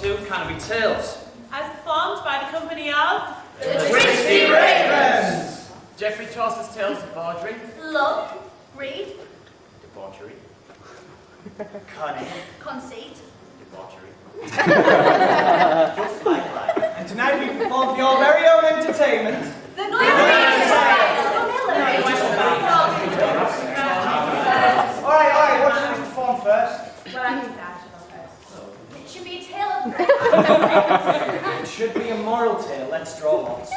to Canterbury Tales. As performed by the company of... The Twisty Ravens! Geoffrey Chaucer's Tales of Bawdry. Love, greed, Debauchery. Cunning. conceit. Debauchery. Just like life. And tonight we perform for your very own entertainment. The Alright, what should we perform first? Well, I think that should go first. It should be a tale of It should be a moral tale. Let's draw lots.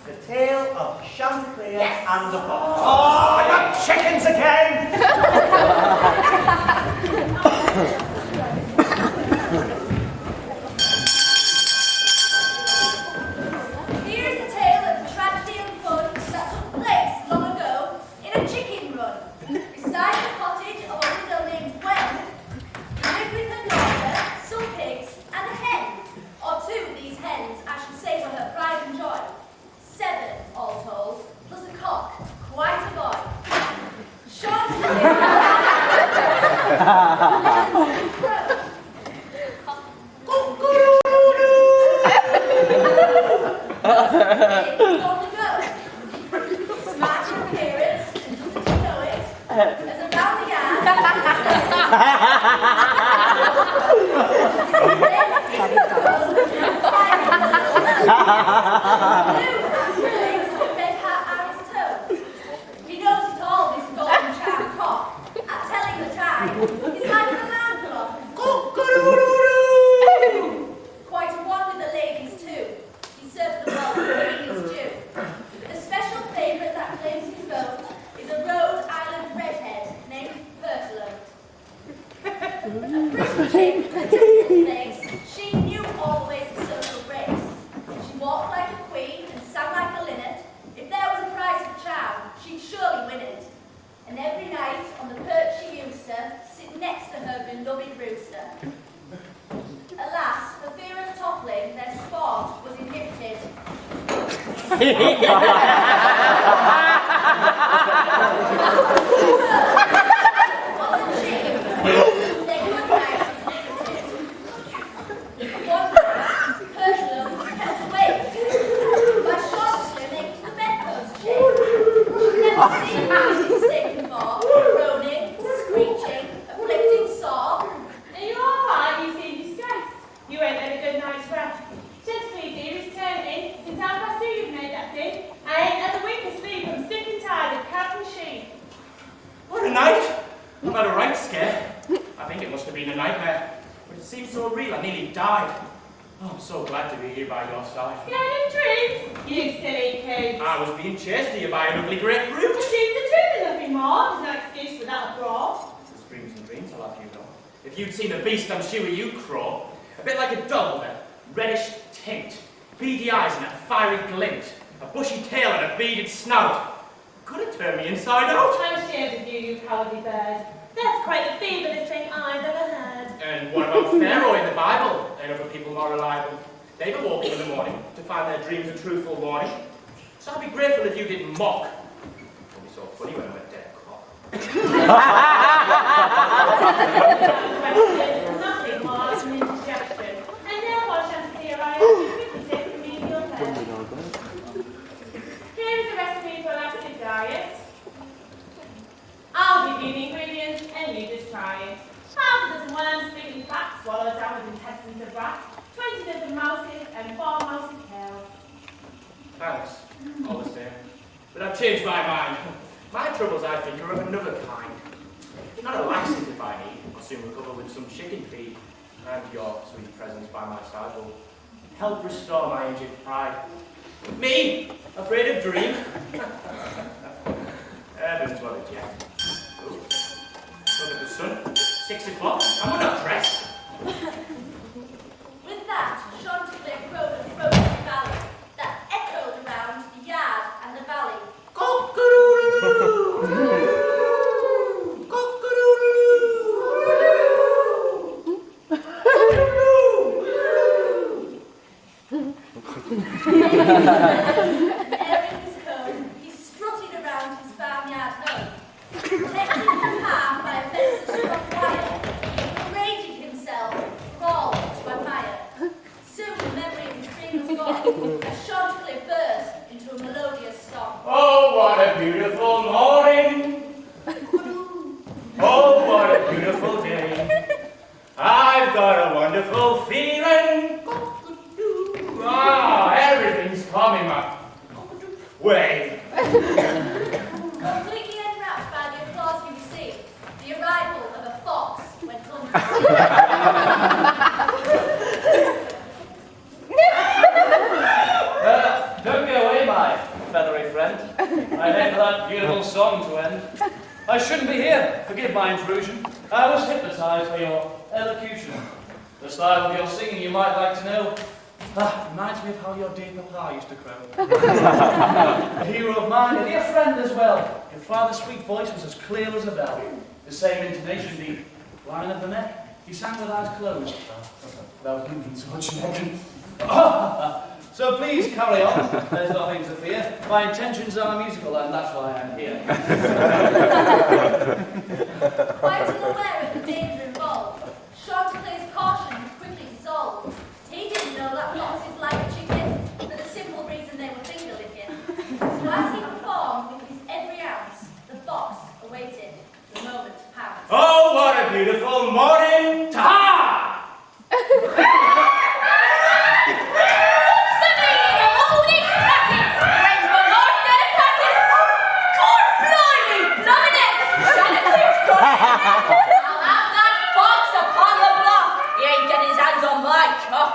The tale of Chanticleer Yes. and the Fox. Oh, not chickens again! Here's a tale of tragedy and fun that took place long ago in a chicken run. Beside the cottage of a widow named Gwen, who lived with her daughter, some pigs, and a hen. Or two of these hens, I should say, were her pride and joy. 7, all told, plus a cock, quite a boy. Sean on the go. Smart in appearance, and doesn't you know it? As around the yard. Red hat at his toe. He knows it all, this golden charm cock. At telling the time, he's like an alarm clock. Quite a one with the ladies too. He serves them well, giving his due. The special favourite that claims his vote is a Rhode Island redhead named Pertalote. A pretty chick with a typical face, she knew all the ways of social grace. She walked like a queen and sang like a linnet. If there was a prize for chow, she'd surely win it. And every night on the perch she used to sit next to her beloved rooster. Alas, for fear of toppling, their sport was inhibited. Wasn't she? Their good night was limited. One night, Pertalote was kept awake by Sean swimming to the bedpost chain. She'd never seen music stick before, groaning, screeching, afflicted sore. Are you all right? You seem distressed. You ain't had a good night's rest. Gently, dearest, turn in. Since half past 2 you've made that thing. I ain't had a wink of sleep. I'm sick and tired of cat and sheep. What a night! I've had a right scare. I think it must have been a nightmare. But it seems so real, I nearly died. Oh, I'm so glad to be here by your side. Scared of dreams? You silly coot. I was being chased here by an ugly grapefruit. The dreams are true and nothing more. There's no excuse for that abroad. There's dreams and dreams, I'll have you know. If you'd seen the beast, I'm sure you'd crow. A bit like a dog with a reddish tint, beady eyes and a fiery glint, a bushy tail and a beaded snout. Could have turned me inside out. I'm ashamed of you, you cowardly bird. That's quite the feeblest thing I've ever heard. And what about Pharaoh in the Bible? And other people more reliable. They were walking in the morning to find their dreams a truthful warning. So I'd be grateful if you didn't mock. It would be so funny when I'm a dead cock. Nothing more than indigestion. And therefore, Chanticleer, I ask you quickly take the menial care. Here is a recipe for a lasting diet. I'll give you the ingredients and you just try it. Half a dozen worms, big and fat, swallowed down with intestines of rat, 20 dozen mouses and 4 mouses' tails. Thanks, all the same. But I've changed my mind. My troubles, I think, are of another kind. Not a laxative I need. I'll soon recover with some chicken feed. And your sweet presence by my side will help restore my injured pride. Me, afraid of dream. Heavens, what a jet. Look at the sun. 6 o'clock. I'm not dressed. With that, Chanticleer rode and rode in the valley that echoed around the yard and the valley. Airing his comb, he strutted around his farmyard home, protected in the palm by a Don't go away, my feathery friend. I hate for that beautiful song to end. I shouldn't be here. Forgive my intrusion. I was hypnotized by your elocution. The style of your singing you might like to know. Reminds me of how your dear papa used to crow. A hero of mine, a dear friend as well. Your father's sweet voice was as clear as a bell. The same intonation, the line of the neck. He sang with eyes closed. Without moving so much neck. So please carry on. There's nothing to fear. My intentions are musical, and that's why I'm here. Quite unaware of the danger involved, Chanticleer's caution was quickly dissolved. He didn't know that foxes like a chicken for the simple reason they were finger licking. So as he performed with his every ounce, the fox awaited the moment to pounce. Oh, what a beautiful morning! Ta! I'll have that fox upon the block. He ain't getting his hands on my cock.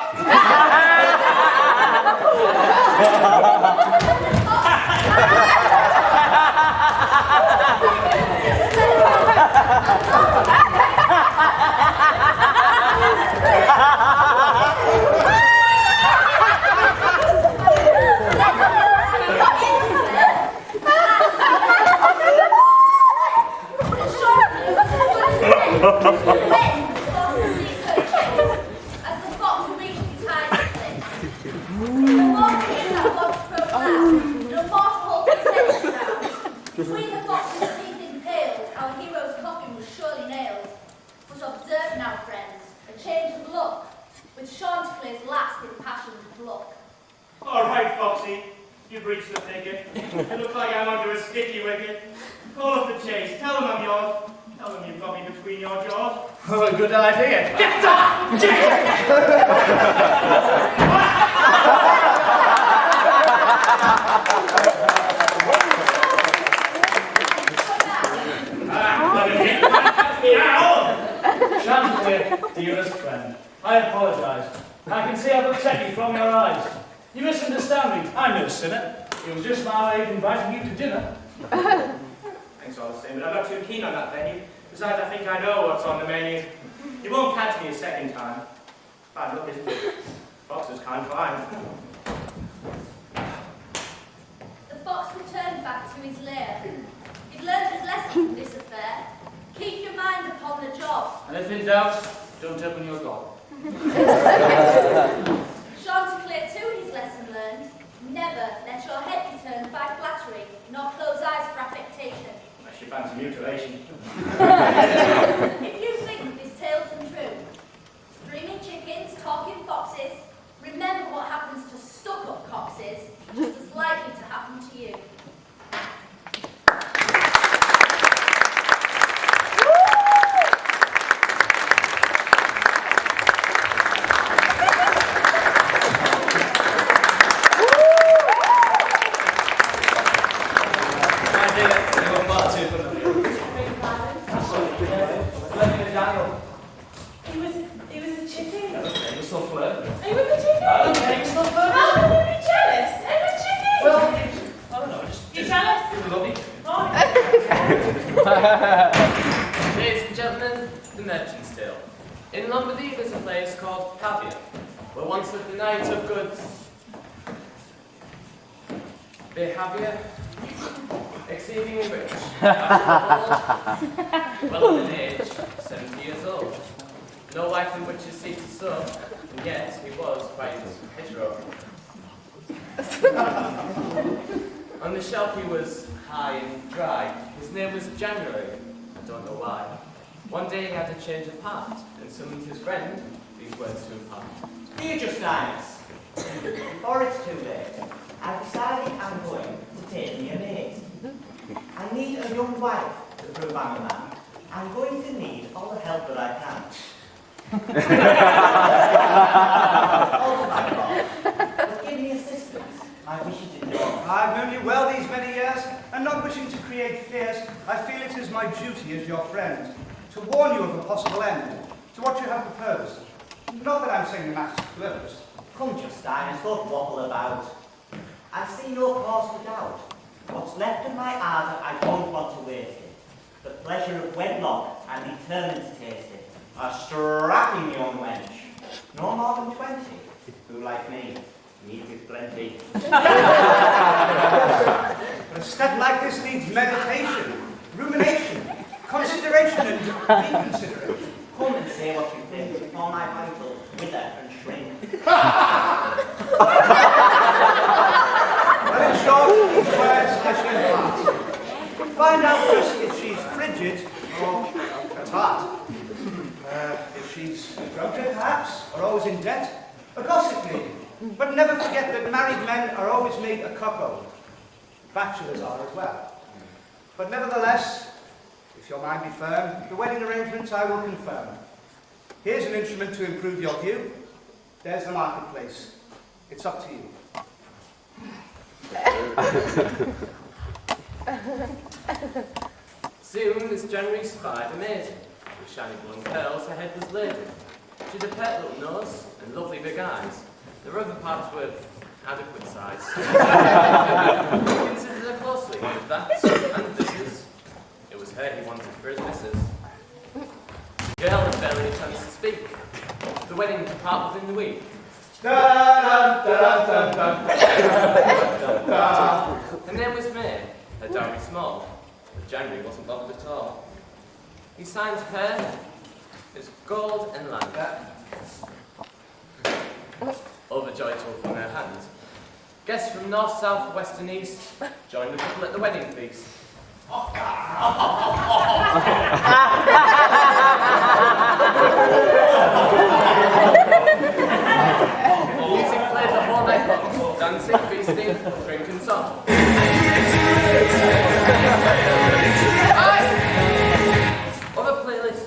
As the fox reached his hiding place, the water in that fox crowed last, and a waterhole contention now. Between the fox's teeth impaled, our hero's coffin was surely nailed. But observe now, friends, a change of look, with Chanticleer's last impassioned pluck. All right, Foxy, you've reached the thicket. You look like I'm onto a sticky wicket. Call up the chase, tell them I'm yours. Tell them you've got me between your jaws. Oh, a good idea. Get down! Chanticleer, dearest friend, I apologize. I can see I've upset you from your eyes. You misunderstand me. I'm no sinner. It was just my way of inviting you to dinner. Thanks all the same, but I'm not too keen on that venue. Besides, I think I know what's on the menu. You won't catch me a second time. Bad luck, isn't it? Foxes can't climb. The fox returned back to his lair. He'd learned his lesson from this affair. Keep your mind upon the job. And if in doubt, don't open your gob. Chanticleer too his lesson learned. Never let your head be turned by flattery, nor close eyes for affectation. Unless you fancy mutilation. If you think this tale's untrue, screaming chickens, talking foxes, remember what happens to stuck-up coxes, just as likely to happen to you. Ladies and gentlemen, the Merchant's Tale. In Lombardy there's a place called Pavia, where once lived a knight of good behaviour, exceedingly rich. Well in age, 70 years old. No wife in which his seat to sow, and yet he was quite hetero. On the shelf he was high and dry. His name was January. I don't know why. One day he had a change of heart and summoned his friend, these words to impart. Dear Justice, before it's too late, I've decided I'm going to take me a mate. I need a young wife to prove I'm a man. I'm going to need all the help that I can. Also, my God, but give me assistance. I wish you to know. I've known you well these many years, and not wishing to create fears, I feel it is my duty as your friend to warn you of a possible end. to what you have proposed. Not that I'm saying the match is closed. Come, Justine, let's not waffle about. I see no cause for doubt. What's left of my ardour, I don't want to waste it. The pleasure of wedlock, I'm determined to taste it. A strapping young wench, no more than 20, who, like me, needs it plenty. But a step like this needs meditation, rumination, consideration, and reconsideration. Come and say what you think before my vitals wither and shrink. Well, in short, these words I shall impart. Find out first if she's frigid or at heart. If she's drunkard, perhaps, or always in debt, a gossip maybe. But never forget that married men are always made a cuckold. Bachelors are as well. But nevertheless, if your mind be firm, the wedding arrangements I will confirm. Here's an instrument to improve your view. There's the marketplace. It's up to you. Soon Miss January spied amazing. With shiny blonde curls, her head was laden. She had a pet little nose and lovely big eyes. The other parts were adequate size. Considered her closely with that and this is. It was her he wanted for his missus. The girl had barely a chance to speak. The wedding to part within the week. Her name was May, her dowry small, but January wasn't bothered at all. He signed her as gold and land. Overjoyed to open her hand. Guests from north, south, west and east joined the couple at the wedding feast. Music played the whole night long, dancing, feasting, drinking song. Other playlist.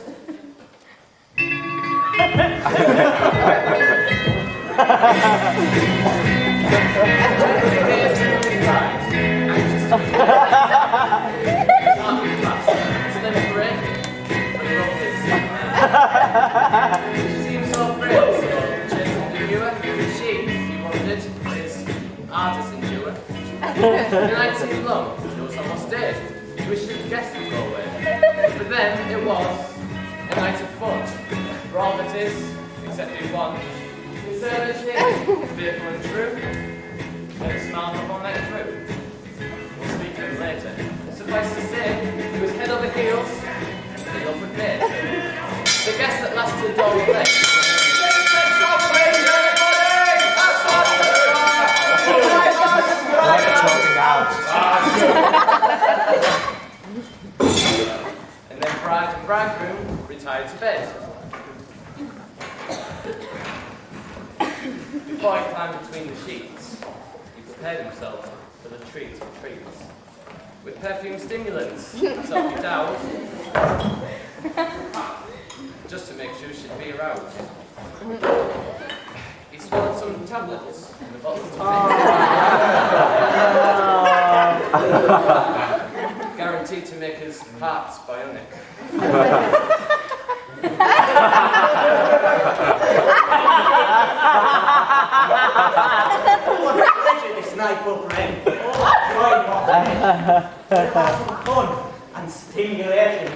She seemed so frail, so chasing the newer. She wanted, is artist endure. The night seemed long, it was almost day. He wished his guests would go away. But then it was a night of fun. For all that is, except in one. Conservative, fearful and true. Let it smile the whole night through. We'll speak of him later. Suffice to say, he was head over heels in love with May. The guests at last to the door were left. And then bride and bridegroom retired to bed. Before he climbed between the sheets, he prepared himself for the treats for treats. With perfume stimulants, self-endowed, just to make sure she'd be aroused. He swallowed some tablets in the bottle of guaranteed to make his parts bionic. What a pleasure this night will bring. Oh, joy, we'll have some fun and stimulation.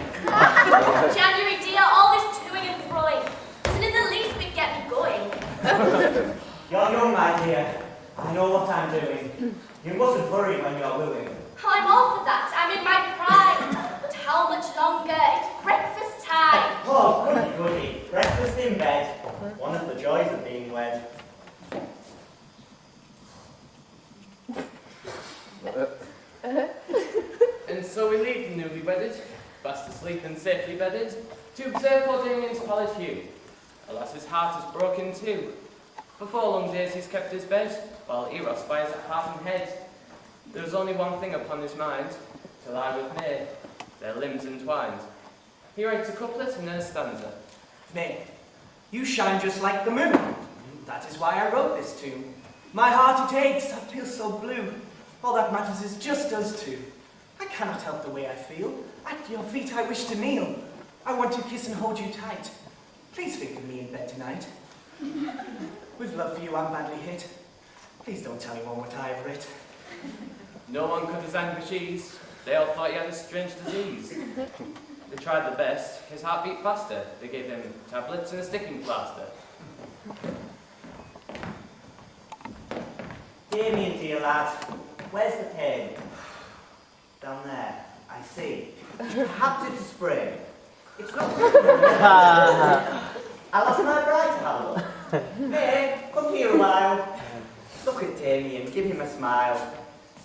January dear, all this toing and froing doesn't in the least bit get me going. You're young, my dear. I know what I'm doing. You mustn't hurry when you're wooing. I'm all for that, I'm in my prime. But how much longer? It's breakfast time. Oh, goody, goody. Breakfast in bed. One of the joys of being wed. And so we leave the newly wedded, fast asleep and safely bedded, to observe Cordanian's pallid hue. Alas, his heart is broken too. For 4 long days he's kept his bed, while Eros fires at heart and head. There was only one thing upon his mind, to lie with May, their limbs entwined. He writes a couplet and then a stanza. May, you shine just like the moon. That is why I wrote this tune. My heart it aches, I feel so blue. All that matters is just us two. I cannot help the way I feel. At your feet I wish to kneel. I want to kiss and hold you tight. please think of me in bed tonight. With love for you, I'm badly hit. Please don't tell anyone what I've writ. No one could distinguish ease. They all thought he had a strange disease. They tried their best. His heart beat faster. They gave him tablets and a sticking plaster. Damien, dear lad, where's the pain? Down there, I see. Perhaps it's a sprain. It's not I lost my bride to have a look. May, come here a while. Look at Damien, give him a smile.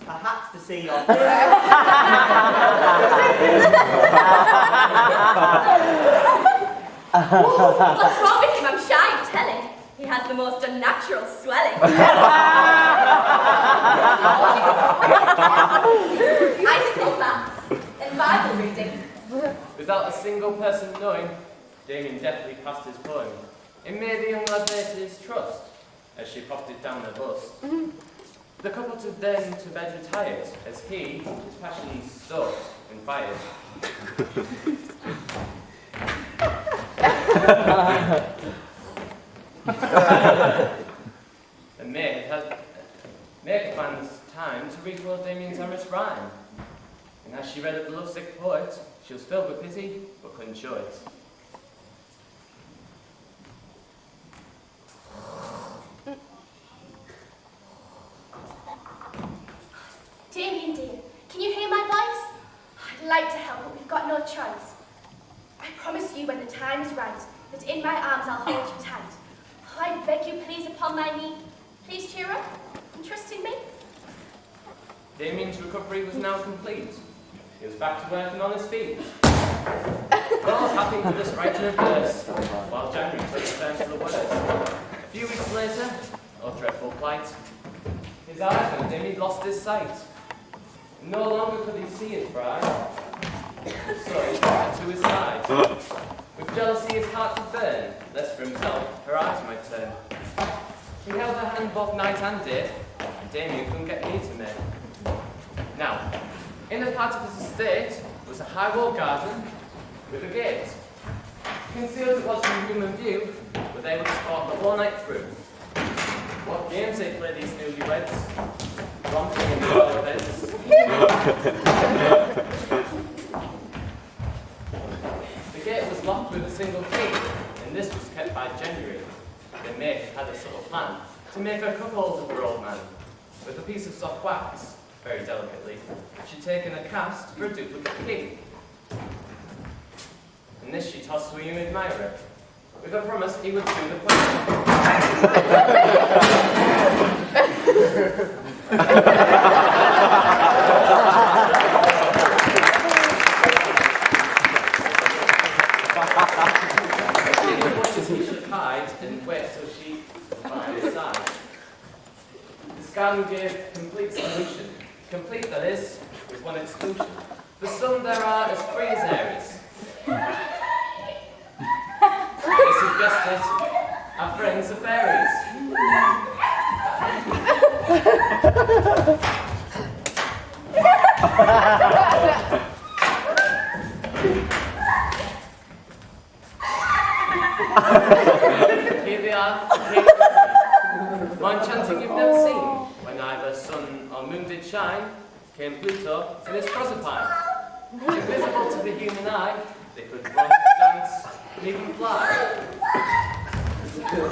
Perhaps to see your... What's wrong with him? I'm shy of telling. He has the most unnatural swelling. Icicle baths and Bible reading. Without a single person knowing, Damien deftly passed his poem. It made the young lad place his trust, as she popped it down her bust. The couple to then to bed retired, as he, his passion stoked and fired. And May had found time to read Lord Damien's amorous rhyme. And as she read of the lovesick poet, she was filled with pity, but couldn't show it. Damien dear, can you hear my voice? I'd like to help, but we've got no choice. I promise you when the time is right, that in my arms I'll hold you tight. Oh, I beg you please upon my knee, please cheer up and trust in me. Damien's recovery was now complete. He was back to working on his feet. Well, happy with this writing of verse, while January took his turn to the words. A few weeks later, oh dreadful plight, his eyes and Damien lost his sight. No longer could he see his bride, so he turned to his side. With jealousy his heart would burn, lest for himself her eyes might turn. He held her hand both night and day, and Damien couldn't get near to me. Now, in a part of his estate was a high-walled garden with a gate. Concealed it was from human view, but they would sport the whole night through. What games they play these newlyweds, romping in the royal beds. The gate was locked with a single key, and this was kept by January. The maid had a subtle plan to make her cuckold of her old man. With a piece of soft wax, very delicately, she'd taken a cast for a duplicate key. And this she tossed to a young admirer, with a promise he would soon acquire. He should hide and wait till she was by his side. This garden gave complete solution. Complete, that is, with one exclusion. For some there are as free as Aries. They suggested our friends are fairies. Here they are, one enchanting you've never seen. When neither sun or moon did shine, came Pluto in his Proserpine. Invisible to the human eye, they could run, dance, and even fly. Pluto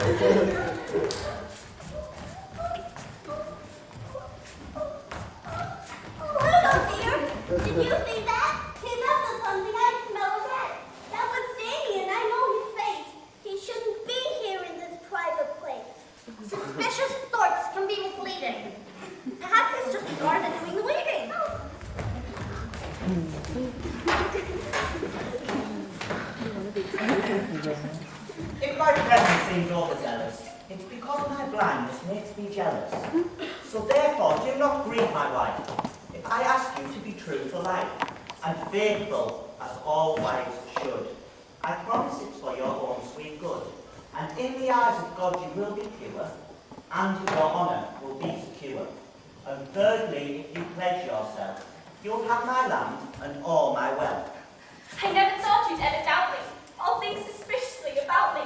dear, did you see that? He must have something I smell red. That was Damien, I know his fate. He shouldn't be here in this private place. Suspicious thoughts can be misleading. Perhaps it's just the garden doing the weeding. If my presence seems overzealous, it's because my blindness makes me jealous. So therefore, do not grieve my wife, if I ask you to be true for life, and faithful as all wives should. I promise it's for your own sweet good, and in the eyes of God you will be pure, and your honour will be secure. And thirdly, if you pledge yourself, you'll have my land and all my wealth. I never thought you'd ever doubt me, or think suspiciously about me.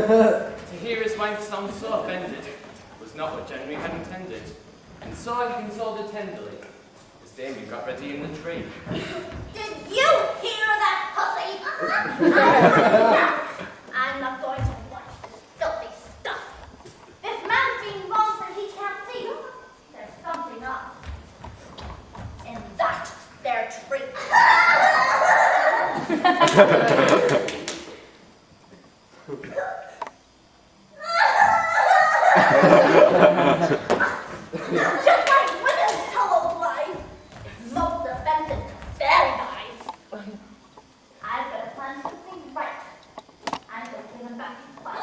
To hear his wife sound so offended was not what Henry had intended, and so he consoled her tenderly as Damien got ready in the tree. Did you hear that, hussy? I'm not going to watch this filthy stuff. This man's being wrong for he can't see. There's something up in that there tree. Just like women's told lies. Most offensive, very nice. I've got a plan to put things right. I'm going to give him back his wife.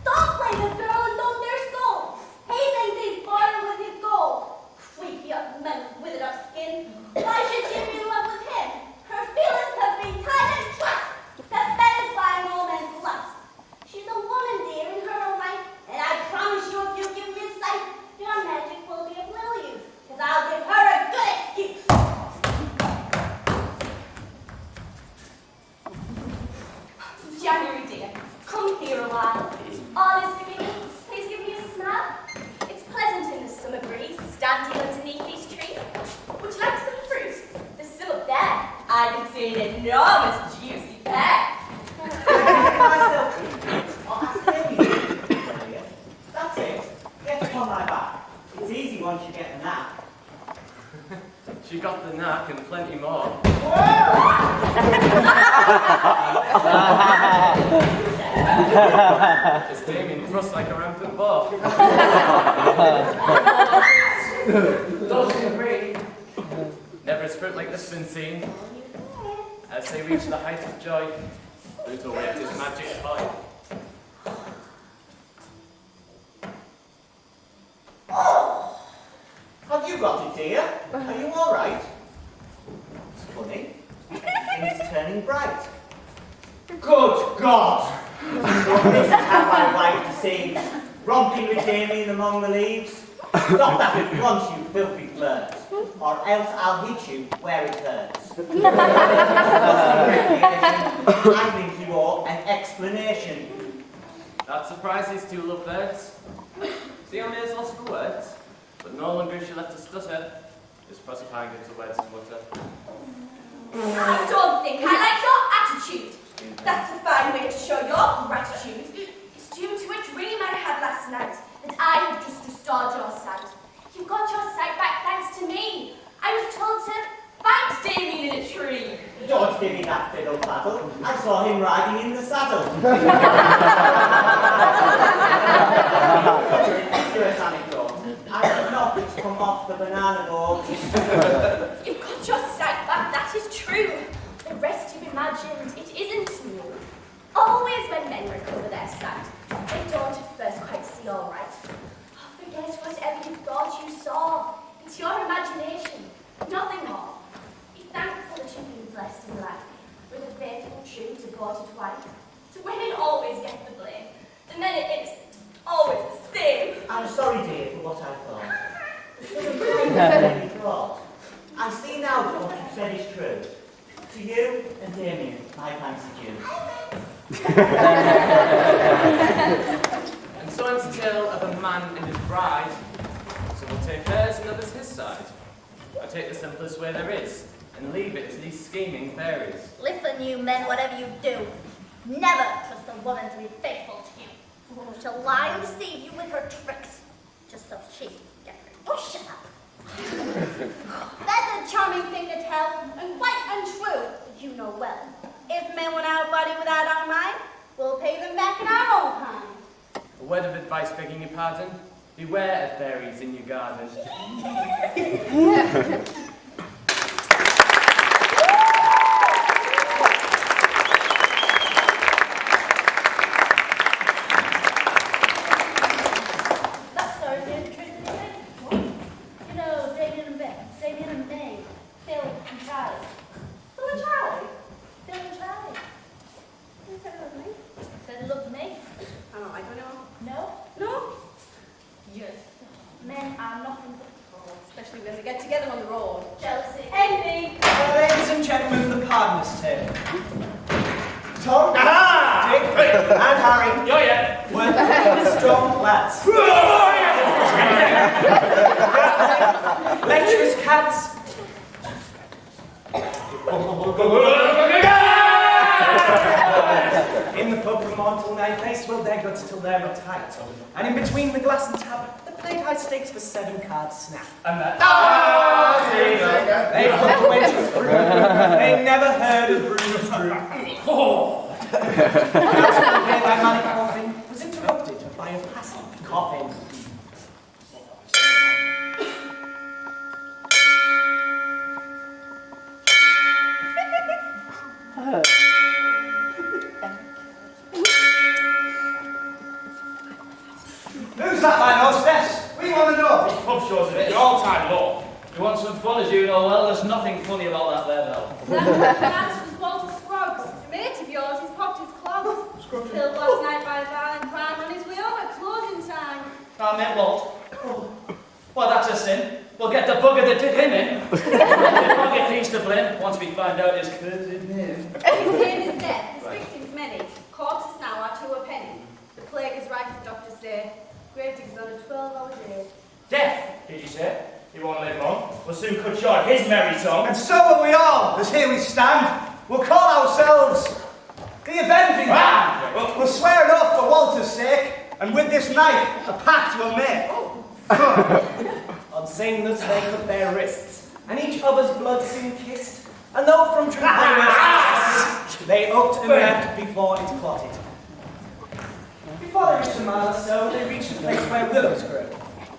Don't play the girl and don't their soul. He thinks he's born with his gold. Creepy up men with withered up skin. Why should she be in love with him? Her feelings have been tied in trust. That's satisfying all men's lust. She's a woman, dear, in her own right, and I promise you, if you give me a sight, your magic will be of little use, because I'll give her a good excuse. January, dear, come here a while. Honest to me, please give me a smile. It's pleasant in the summer breeze, standing underneath these trees. Would you like some fruit? There's some up there. I can see an enormous, juicy pear. That's it. Get upon my back. It's easy once you get the knack. She got the knack and plenty more. As Damien thrust like a rampant boar. Those who agree, never has fruit like this been seen. As they reach the height of joy, Pluto waved his magic toy. Have you got it, dear? Are you all right? It's funny. Everything's turning bright. Good God! This is how my wife deceived. Romping with Damien among the leaves. Stop that at once, you filthy flirt, or else I'll hit you where it hurts. I think you owe an explanation. That surprised these two lovebirds. See how May's lost for words? But no longer is she left to stutter. This Proserpine gives the words to mutter. I don't think I like your attitude. That's a fine way to show your gratitude. It's due to a dream I had last night that I have just restored your sight. You got your sight back thanks to me. I was told to find Damien in a tree. Don't give me that fiddle faddle. I saw him riding in the saddle. Ridiculous anecdote. I did not come off the banana boat. You've got your sight back, that is true. The rest you've imagined, it isn't new. Always when men recover their sight, they don't at first quite see all right. Forget whatever you thought you saw. It's your imagination, nothing more. Be thankful that you've been blessed in life with a faithful, true, devoted wife. So women always get the blame. The men are innocent, always the same. I'm sorry, dear, for what I thought. I see now that what you said is true. To you and Damien, my thanks are due. And so ends the tale of a man and his bride. Some will take theirs and others his side. I take the simplest way there is, and leave it to these scheming fairies. Listen, you men, whatever you do, never trust a woman to be faithful to you. She'll lie and deceive you with her tricks, just so she can get her push up. That's a charming thing to tell, and quite untrue, but you know well. If men want our body without our mind, we'll pay them back in our own kind. A word of advice begging your pardon, beware of fairies in your garden. Ladies and gentlemen, the pardon's tale. Tom? Aha! Dick, and Harry Oh, yeah. were strong lads. Lecturers' cats. In the pub from morn till night, they swilled their guts till they were tight. And in between the glass and tab, they played high stakes for 7 cards snap. And that. They put wenches through. They never heard of Bruce Drew. The council played by Manic Coffin was interrupted by a passing coffin. Who's that, my hostess? We want to know. This pub shows a bit an all-time low. You want some fun, as you know well, there's nothing funny about that there, Belle. That was Walter Scruggs. A mate of yours, he's popped his clogs. Killed last night by a violent crime on his way home at closing time. I met Walt. Well, that's a sin. We'll get the bugger that did him in. If he's to blame, once we find out his cursed name. His name is Death, his victims many. Corpses now are 2 a penny. The plague is right, the doctors say. Gravediggers on a 12-hour day. Death, did you say? He won't live long. We'll soon cut short his merry song. And so will we all, as here we stand. We'll call ourselves the Avenging Band. We'll swear an oath for Walter's sake, and with this knife, a pact we'll make. On saying this, they cut their wrists, and each other's blood soon kissed. And though from true kindness, they upped and left before it clotted. Before they reached a mile or so, they reached a place where willows grow.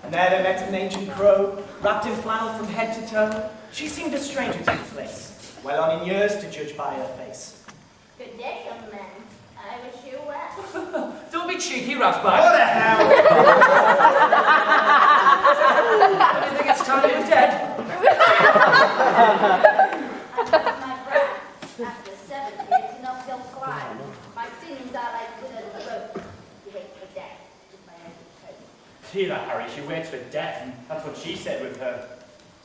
And there they met an ancient crow, wrapped in flannel from head to toe. She seemed a stranger to the place, well on in years to judge by her face. Good day, young man. I wish you well. Don't be cheeky, Rathbag. What the hell? Do you think it's time you were dead? I lost my breath. After 7 years in uphill climb, my sins are like withered growth. You wait for death with my own hope. See that, Harry? She waits for death, and that's what she said with her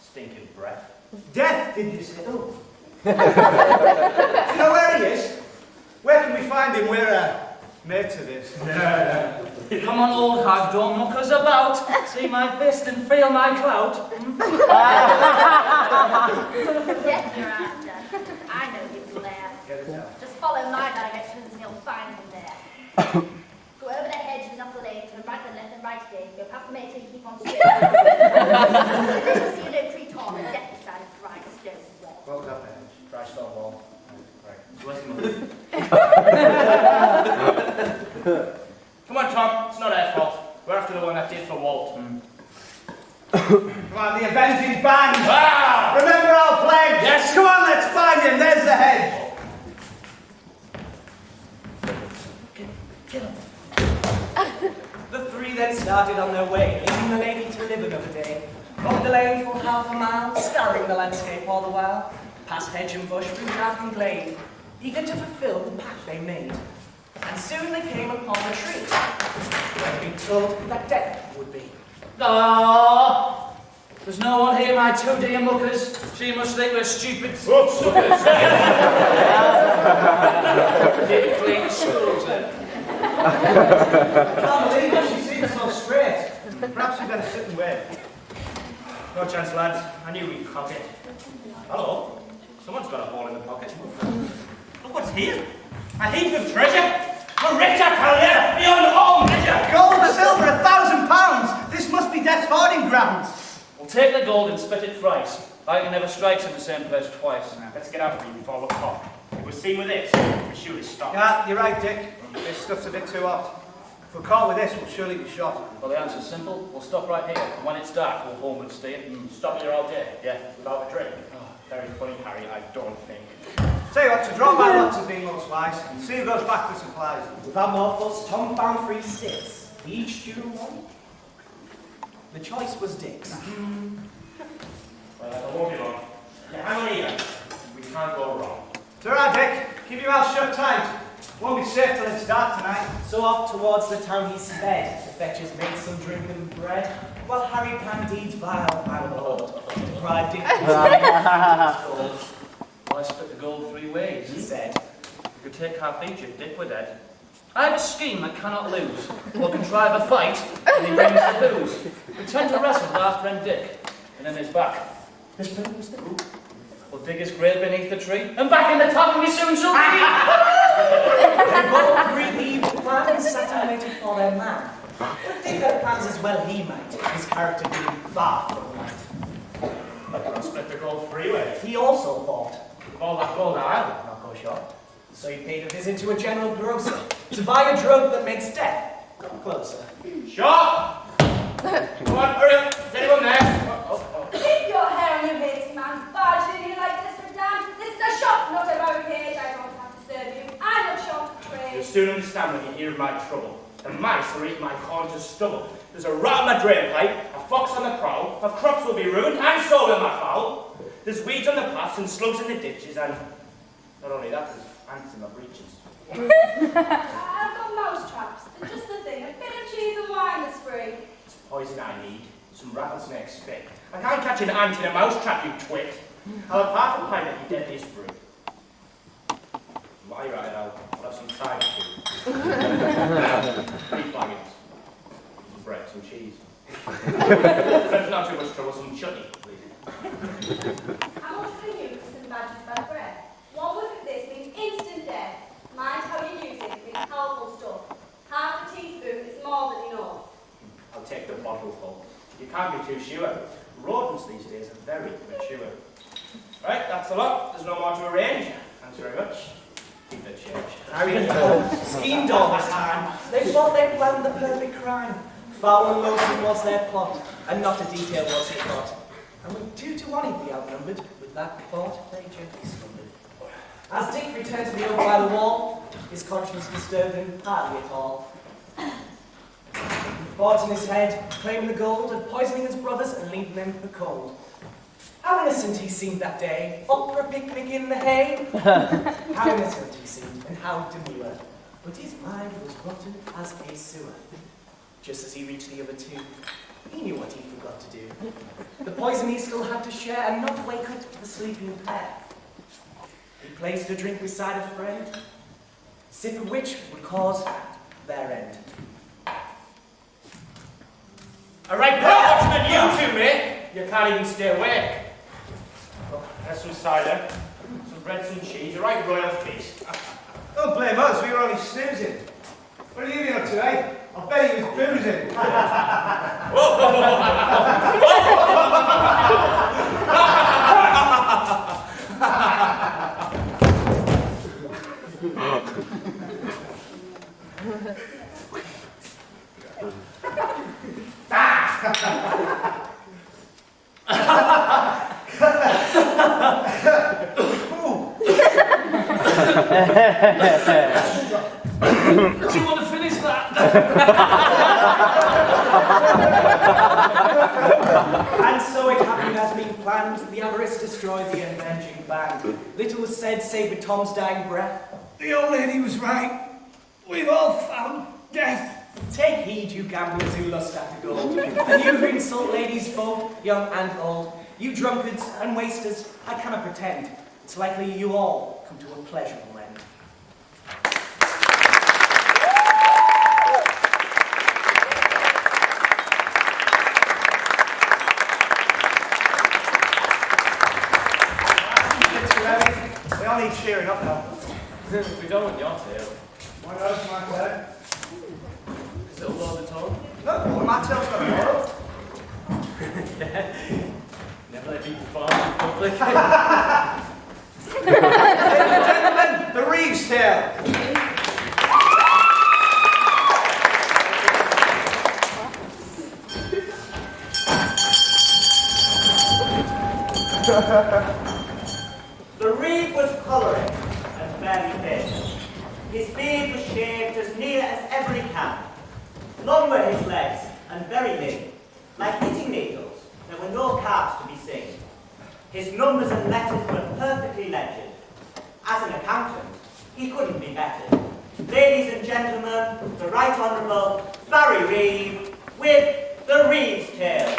stinking breath. Death, did you say? Oh. Do you know where he is? Where can we find him? We're mates of his. Come on, old hag, don't muck us about. See my fist and feel my clout. Death you're after. I know his lair. Just follow my directions and you'll find him there. Go over the hedge and up the lane, turn right and left and right again. Go past the mate and keep on straight. And then you'll see an oak tree tall and death beside a dry stone wall. What was that then? Dry stone wall. Right. Where's the mother? Come on, Tom. It's not our fault. We're after the one that did for Walt. Come on, the Avenging Band! Ah! Remember our pledge? Yes. Come on, let's find him. There's the hedge. The 3 then started on their way, leaving the lady to live another day. Up the lane for half a mile, scouring the landscape all the while. Past hedge and bush, through path and glade, eager to fulfill the pact they made. And soon they came upon a tree, where they'd been told that death would be. Ah, there's no one here, my 2 dear muckers. She must think we're stupid suckers. Didn't clean schools then. I can't believe it. She seems so straight. Perhaps we better sit and wait. No chance, lads. I knew we'd cock it. Hello? Someone's got a ball in the pocket. Look what's here. A heap of treasure. A richer career beyond all measure. Gold, silver, £1,000. This must be Death's hoarding grounds. We'll take the gold and split it thrice. Lightning never strikes in the same place twice. Now, let's get out of here before we're caught. If we're seen with this, we shoot it stop. Yeah, you're right, Dick. This stuff's a bit too hot. If we're caught with this, we'll surely be shot. Well, the answer's simple. We'll stop right here. And when it's dark, we'll home and stay. Stop here all day. Yeah. Without a drink. Oh, very funny, Harry, I don't think. Tell you what, to draw my lots of being most wise, and see who goes back for supplies. Without more fuss, Tom found 3 sticks, each student one. The choice was Dick's. Well, I won't be long. Hang on here. We can't go wrong. It's all right, Dick. Keep your mouth shut tight. Won't be safe till it's dark tonight. So off towards the town he sped. The fetchers made some drink and bread, while Harry planned deeds vile and bold, deprived Dick of his gold. Well, I split the gold 3 ways. He said, You could take half each if Dick were dead. I have a scheme that cannot lose. We'll contrive a fight, and he brings the booze. Pretend to wrestle with our friend Dick, and in his back, his friend Mr. Who will dig his grave beneath the tree, and back in the tavern we soon shall be. They both agreed the evil plan and sat and waited for their man. But did their plans as well he might, his character being far from right. I'll split the gold freeway. He also thought, With all that gold, I'll not go short. So he paid a visit to a general grocer to buy a drug that makes death come closer. Shop! Come on, hurry up. Is anyone there? Oh. Keep your hair on your head, man. Barging in here like this for damn. This is a shop, not a barricade. I don't have to serve you. I'm not shop to You'll trade. soon understand when you hear of my trouble. The mice will eat my corn to stubble. There's a rat on my drain pipe, a fox on the prowl, my crops will be ruined, and so will my fowl. There's weeds on the paths and slugs in the ditches, and not only that, there's ants in my breeches. I've got mouse traps. They're just the thing. A bit of cheese and wine is free. It's poison I need, some rattlesnake spit. I can't catch an ant in a mouse trap, you twit. I'll have half a pint of your deadliest brew. While you're at it, I'll have some cider too. 3 flagons. Some bread, some cheese. There's not too much trouble, some chutney, please. How much for you for some badges by bread? One whiff of this means instant death. Mind how you use it, it's powerful stuff. Half a teaspoon is more than enough. I'll take the bottle full. You can't be too sure. Rodents these days are very mature. Right, that's a lot. There's no more to arrange. Thanks very much. Keep the change. Harry and Paul schemed all this time. They thought they planned the perfect crime. Foul and loathsome was their plot, and not a detail was it thought. And with 2 to 1 he'd be outnumbered, with that thought they gently slumbered. As Dick returned to the oak by the wall, his conscience disturbed him hardly at all. Thoughts in his head, claiming the gold, and poisoning his brothers and leaving them for cold. How innocent he seemed that day, up for a picnic in the hay. How innocent he seemed, and how demure. But his mind was rotten as a sewer. Just as he reached the other 2, he knew what he forgot to do. The poison he still had to share, and not wake up the sleeping pair. He placed a drink beside a friend, sip of which would cause their end. All right, watchman, you two, mate. You can't even stay awake. Look, there's some cider, some bread, some cheese, a right royal feast. Don't blame us, we were only snoozing. What are you doing up today? I bet he was boozing. Do you want to finish that? And so it happened as being planned, the avarice destroyed the avenging band. Little was said save with Tom's dying breath. The old lady was right. We've all found death. Take heed, you gamblers who lust after gold, and you who insult ladies both, young and old, you drunkards and wasters, I cannot pretend. It's likely you all come to a pleasurable end. We all need cheering up now. We don't want your tail. Why not, my turn? Is it all the time? No, well, my tail's got a moral. Never let people fall in public. Ladies and gentlemen, the Reeves tail. The reeve was colouring and fairly fit. His beard was shaved as near as ever he can. Long were his legs and very lean. Like knitting needles, there were no calves to be seen. His numbers and letters were perfectly legend. As an accountant, he couldn't be bettered. Ladies and gentlemen, the Right Honourable Barry Reeve with the Reeves Tale.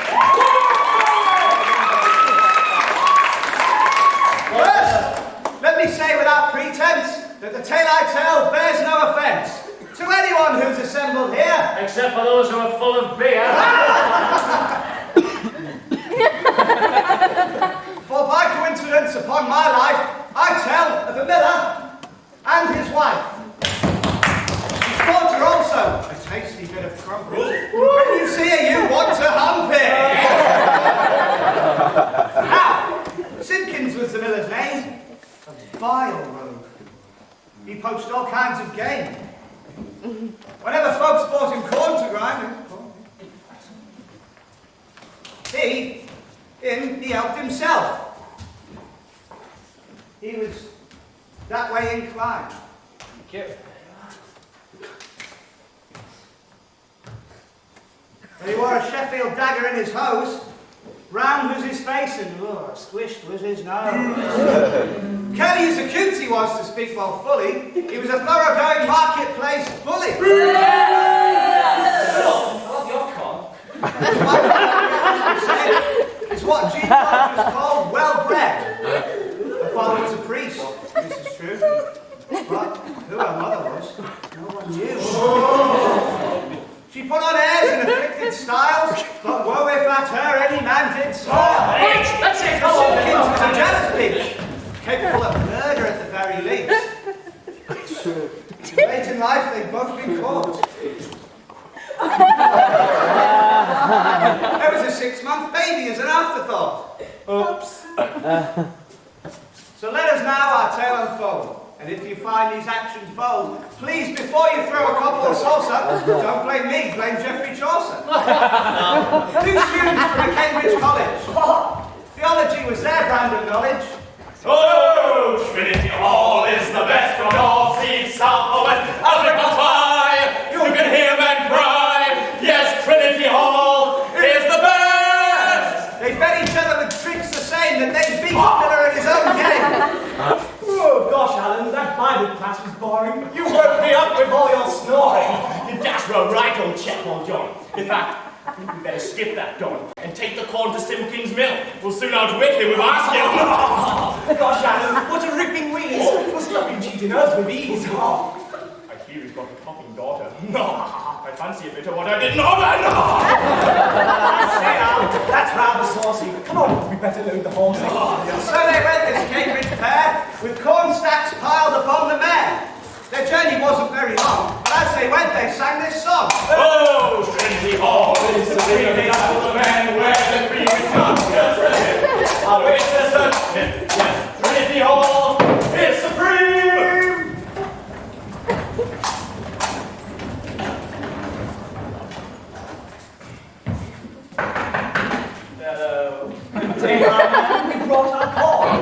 First, let me say without pretense that the tale I tell bears no offence. To anyone who's assembled here, Except for those who are full of beer. for by coincidence upon my life, I tell of a miller and his wife. His daughter also, a tasty bit of crumpet. When you see her, you want to hump it. Now, Simpkins was the miller's name. A vile rogue. He poached all kinds of game. Whenever folks brought him corn to grind, he helped himself. He was that way inclined. Thank you. He wore a Sheffield dagger in his hose. Round was his face and squished was his nose. Curly as acute he was, to speak more fully. He was a thoroughgoing marketplace bully. Oh, your con. It's what Gene Rogers called well-bred. Her father was a priest, this is true. But who her mother was, no one knew. She put on airs and afflicted styles, but woe if at her any man did smile. Let's say come on. Simpkins was a jealous bitch, capable of murder at the very least. Late in life, they'd both been caught. There was a 6-month baby as an afterthought. Oops. So let us now our tale unfold. And if you find these actions bold, please, before you throw a couple of salsa, don't blame me, blame Geoffrey Chaucer. 2 students from a Cambridge college. Theology was their brand of knowledge. Oh, Trinity Hall is the best from north, east, south, or west. Africa fly, you can hear men cry. Yes, Trinity Hall is the best. They fed each other with tricks the same that they beat Miller at his own game. Oh gosh, Alan, that Bible class was boring. You woke me up with all your snoring. That's right, old chap, old John. In fact, I think we better skip that dawn and take the corn to Simpkins' mill. We'll soon outwit him with our skill. Gosh, Alan, what a ripping wheeze. We'll stop him cheating us with ease. I hear he's got a popping daughter. No, I fancy a bit of what I did not. I know. Say, Al, that's rather saucy. Come on, we better load the horse. So they went this Cambridge pair, with corn stacks piled upon the mare. Their journey wasn't very long, but as they went, they sang this song. Oh, Trinity Hall is the dream of the man where the cream is not just a hit. I'll wait to search him. Yes, Trinity Hall is supreme. We brought our corn.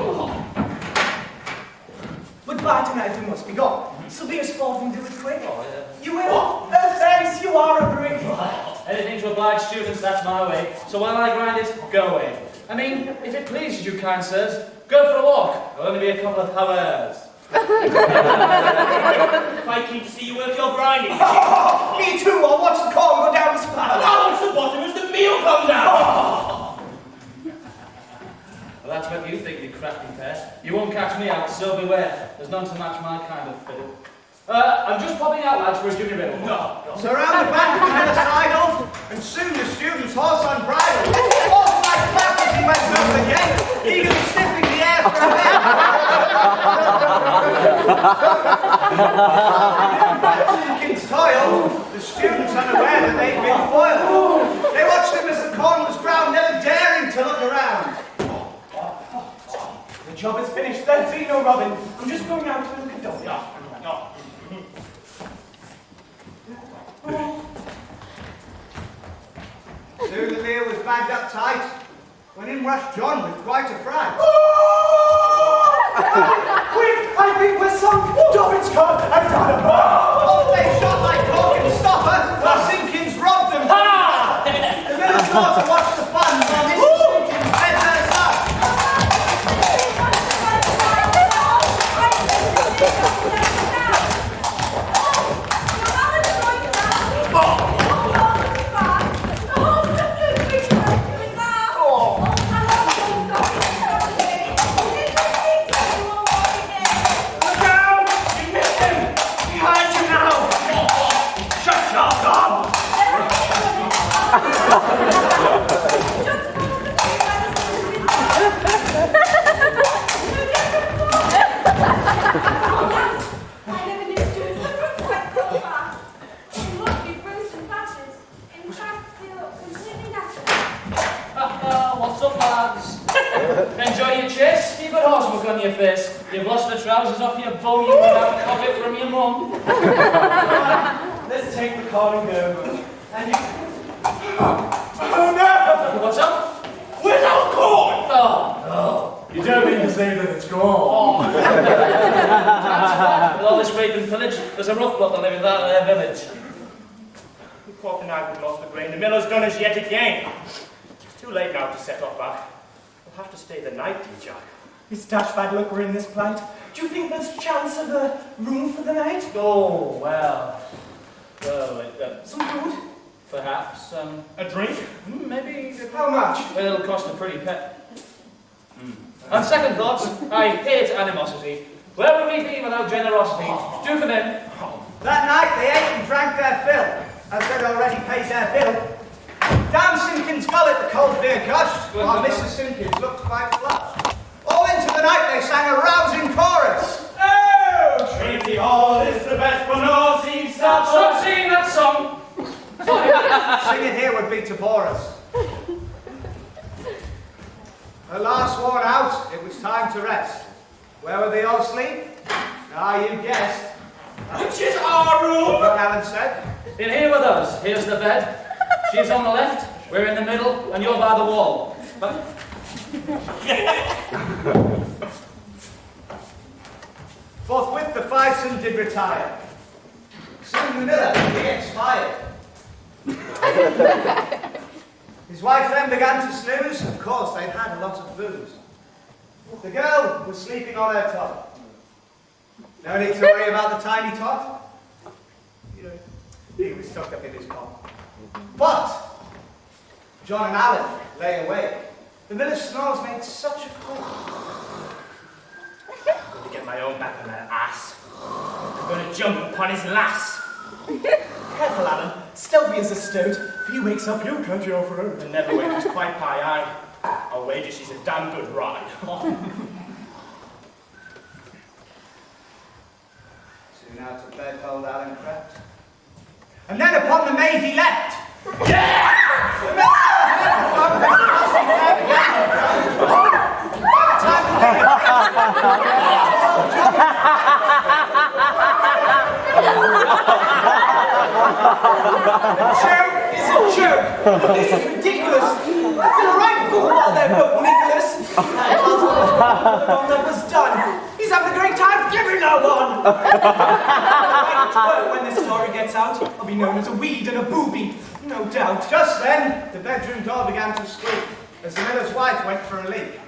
But by tonight we must be gone. So be a sport and do it quick. You will? Thanks, you are a brick. Anything to oblige students, that's my way. So while I grind it, go away. I mean, if it pleases you, kind sirs, go for a walk. It'll only be a couple of hours. Quite keen to see you work your grinding. Me too, I'll watch the corn go down the spout. Down to the bottom as the meal comes out. Well, that's what you think, you crafty pair. You won't catch me out, so beware. There's none to match my kind of fiddle. I'm just popping out, lads, for a junior riddle. No. So round the back we had a sidle, and soon the student's horse unbridled. Horse like clap as he went over the gate, eagerly sniffing the air for a bit. Simpkins toiled, the students unaware that they'd been foiled. They watched him as the corn was ground, never daring to look around. The job is finished, there'll be no Robin. I'm just going out to look at Dolly. No. Soon the meal was bagged up tight, when in rushed John with quite a fright. Quick, I think we're sunk. Dobbin's come and done a Oh, they shot like cork and stopper, while Simpkins robbed them. The miller's daughter watched the fun while Mrs. Simpkins fed her son. Look out! You missed him! Behind you! I never knew Stuart would run quite so fast. He must be bruised and battered. In fact, they look completely natural. What's up, lads? Enjoy your chase? You've got horsework on your face. You've lost the trousers off your bum, you without a copy from your mum. Let's take the car and go. And you... Oh no! What's up? Where's our corn? Oh, You don't mean to say that it's gone? with all this rape and pillage, there's a rough lot that live in that village. The cork and I have lost the grain. The miller's done us yet again. It's too late now to set off back. We'll have to stay the night, dear Jack. It's dash bad luck we're in this plight. Do you think there's chance of a room for the night? Oh, well, Some food? perhaps, A drink? maybe, How much? well, it'll cost a pretty pet. On second thoughts, I hate animosity. Where would we be without generosity? Do come in. That night they ate and drank their fill, as they'd already paid their bill. Damn Simpkins' gullet the cold beer gushed, while Mrs. Simpkins looked quite flushed. All into the night they sang a rousing chorus. Oh, Trinity Hall is the best for no seems Stop singing that song. Sing it here would be to bore us. At last worn out, it was time to rest. Where would they all sleep? Ah, you guessed. Which is our room? What Alan said. In here with us. Here's the bed. She's on the left, we're in the middle, and you're by the wall. But Forthwith the fiveson did retire. Soon the miller, he expired. His wife then began to snooze. Of course, they'd had a lot of booze. The girl was sleeping on her top. No need to worry about the tiny tot. You know, he was tucked up in his cot. But John and Alan lay awake. The miller's snores made such a call. I'm going to get my own back on that ass. I'm going to jump upon his lass. Careful, Alan. Stealthy as a stoat. If he wakes up, you'll cut your throat. The never wakens quite my eye. I'll wager she's a damn good ride. Soon out of bed old Alan crept. And then upon the maid he leapt. Yeah! The miller heard the thump and crossing there began to groan. By the time the Joke is a joke. This is ridiculous. I feel a right fool while they're both Nicholas. That was done. He's having a great time. Give me no one. Well, when this story gets out, I'll be known as a weed and a booby. No doubt. Just then, the bedroom door began to squeak as the miller's wife went for a leak.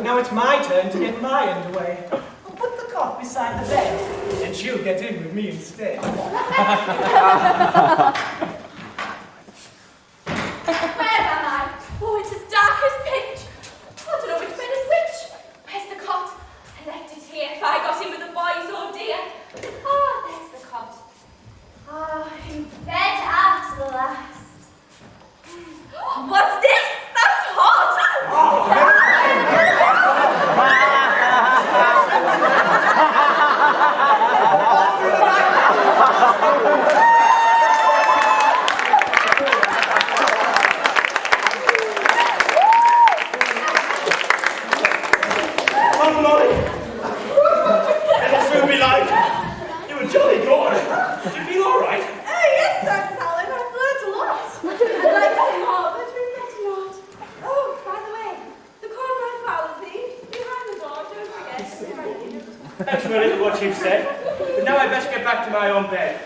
Now it's my turn to get my end away. I'll put the cot beside the bed, and she'll get in with me instead. Where am I? Oh, it's as dark as pitch. I don't know which bed is which. Where's the cot? I left it here. If I got in with the boys, oh dear. Ah, there's the cot. Ah, in bed at last. What's this? That's hot! Oh, Molly! And it's will be like, you were jolly good. Do you feel all right? Oh, yes, thanks, Alan. I've learnt a lot. I'd like to say more, but regret a lot. Oh, by the way, the corn bread fallacy behind the door, don't forget. Thanks for a little what you've said. But now I'd best get back to my own bed.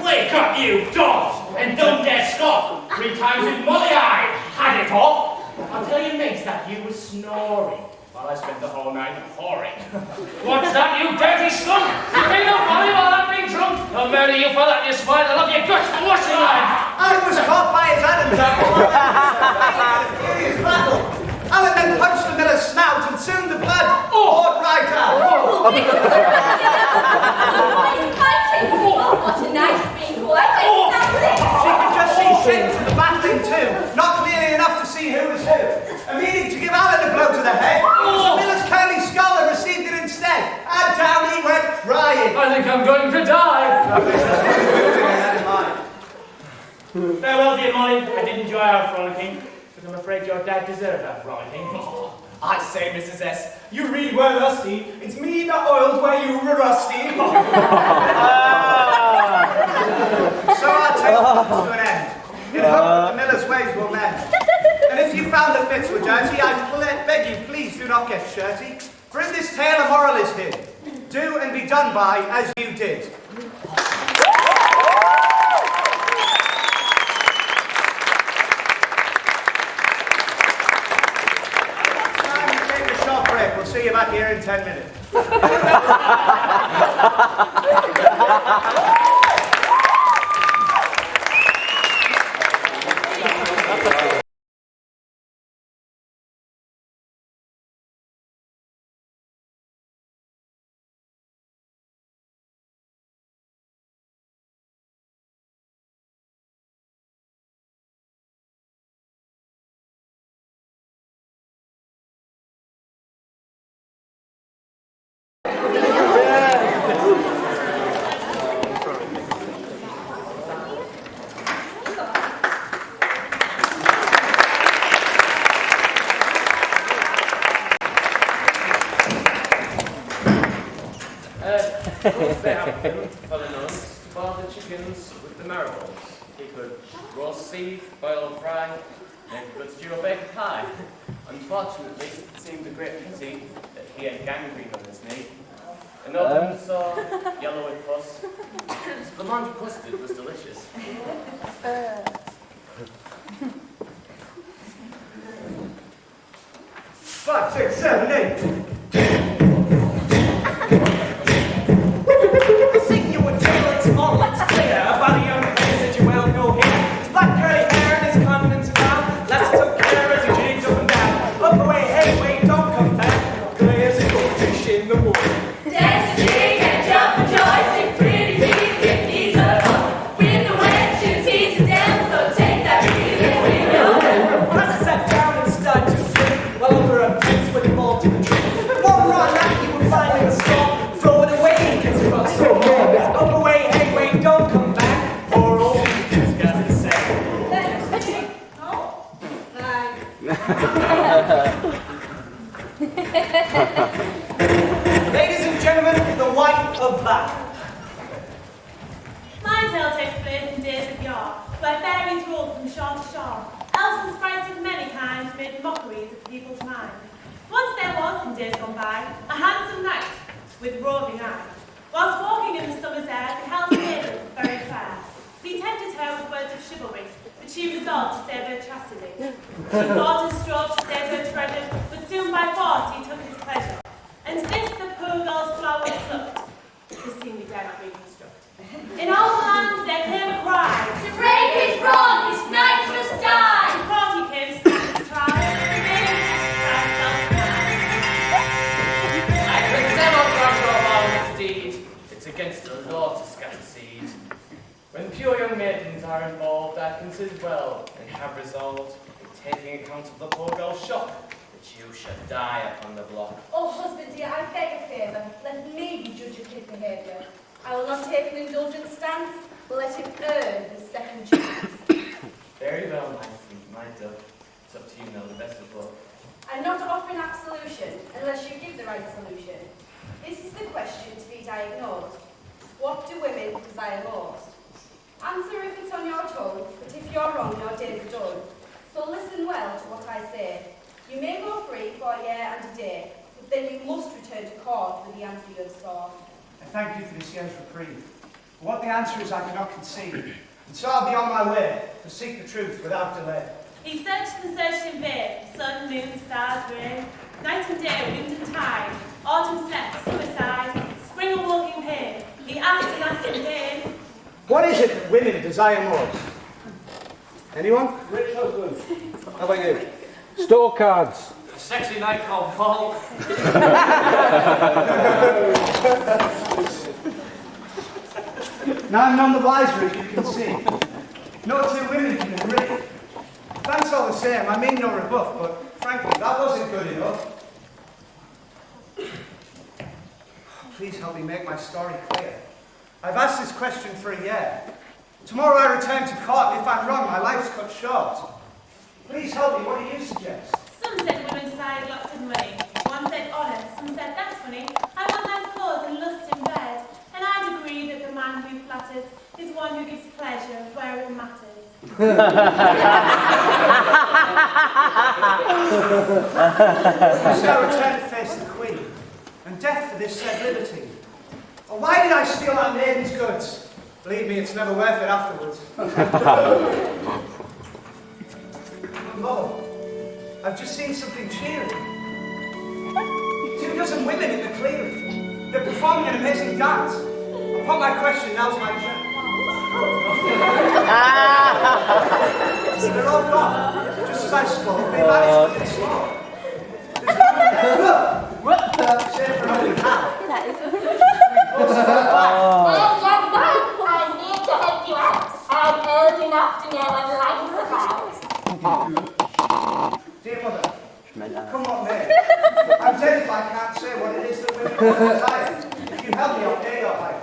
Wake up, you dogs, and don't dare scoff. 3 times with Molly I had it off. I'll tell your mates that you were snoring while I spent the whole night whoring. What's that, you dirty skunk? You mean no money while I'm being drunk? I'll murder you for that, you swine. I love your guts for washing line. I was caught by his Adam's apple. Furious battle. Alan then punched the miller's snout and soon the blood poured right out. What a nice being quite She could just see shapes of the battling too, not clearly enough to see who was who. And meaning to give Alan a blow to the head, the miller's curly scholar received it instead, and down he went crying. I think I'm going to die. Farewell, dear Molly. I did enjoy our frolicking, but I'm afraid your dad deserved that frolicking. I say, Mrs. S, you really were lusty. It's me that oiled where you were rusty. So our tale comes to an end, in hope that the miller's ways will mend. And if you found the bits were dirty, I beg you, please do not get shirty. For in this tale a moral is hid. Do and be done by as you did. Time to take a short break. We'll see you back here in 10 minutes. Once they have food for the nuns, to boil the chickens with the marrows. He could roast beef, boil and fry, make a good stew or bake a pie. Unfortunately, it seemed a great pity that he had gangrene on his knee. An open sore, yellow with pus. The mange custard was delicious. 5, 6, 7, 8. I sing you a tale, it's all that's clear about a young man that you well know here. His black curly hair and his confidence around. Let's took care as he jigged up and down. Up away, hey, wait, don't come back. There's a goldfish in the water. Dance and jig and jump for joy, sing pretty please, give me the fun. With the wenches, he's a damn, so take that feeling we know. As I sat down and started to drink, while over a fence with a ball to the tree. One raw night you would find in a stall, throw it away, kids are so mad. Up away, hey, wait, don't come back. Poor old has got to say. Oh, hi. Ladies and gentlemen, the white of black. My tale takes place in days of yore, where fairies ruled from shore to shore. Elves and sprites of many kinds made mockeries of people's minds. Once there was, in days gone by, a handsome knight with roving eye. Whilst walking in the summer's air, beheld a maiden very fair. He tempted her with words of chivalry, but she resolved to save her chastity. She fought and strove to save her treasure, but soon by force he took his pleasure. And this the poor girl's flower plucked. This scene we dare not reconstruct. In all the land there came a cry. To break his wrong, this knight must die. The party came snatched to try. The maiden cast I condemn on your violent deed. It's against the law to scatter seed. When pure young maidens are involved, I've considered well and have resolved, in taking account of the poor girl's shock, that you should die upon the block. Oh, husband dear, I beg a favour. Let me be judge of his behaviour. I will not take an indulgent stance, but let him earn his second chance. Very well, my sweet, my dove. It's up to you now, the best of luck. I'm not offering absolution unless you give the right solution. This is the question to be diagnosed. What do women desire most? Answer if it's on your tongue, but if you're wrong, your days are done. So listen well to what I say. You may go free for a year and a day, but then you must return to court with the answer you have sought. I thank you for this year's reprieve. But what the answer is I cannot conceive, and so I'll be on my way to seek the truth without delay. He searched and searched in vain. Sun, moon, stars, rain. Night and day, wind and tide. Autumn slept, summer sighed. Spring a walking pain. He asked and asked in vain. What is it that women desire most? Anyone? Rich husbands. How about you? Store cards. A sexy night called Paul. Now I'm none the wiser, as you can see. No two women can agree. Thanks all the same, I mean no rebuff, but frankly, that wasn't good enough. Please help me make my story clear. I've asked this question for a year. Tomorrow I return to court, and if I'm wrong, my life's cut short. Please help me, what do you suggest? Some said women desire lots of money. One said honour. Some said that's funny. I want nice clothes and lust in bed. And I'd agree that the man who flatters is one who gives pleasure where it matters. So I return to face the Queen, and death for this said liberty. Or why did I steal that maiden's goods? Believe me, it's never worth it afterwards. Mother, I've just seen something cheering. 2 dozen women in the clearing. They're performing an amazing dance. Upon my question, now's my turn. They're all gone. Just as I spoke, they vanished with a slow. There's no one there. Save for only half. I need to help you out. I'm old enough to know what life's about. Dear mother, come what may. I'm dead if I can't say what it is that women desire. If you help me, I'll pay your life.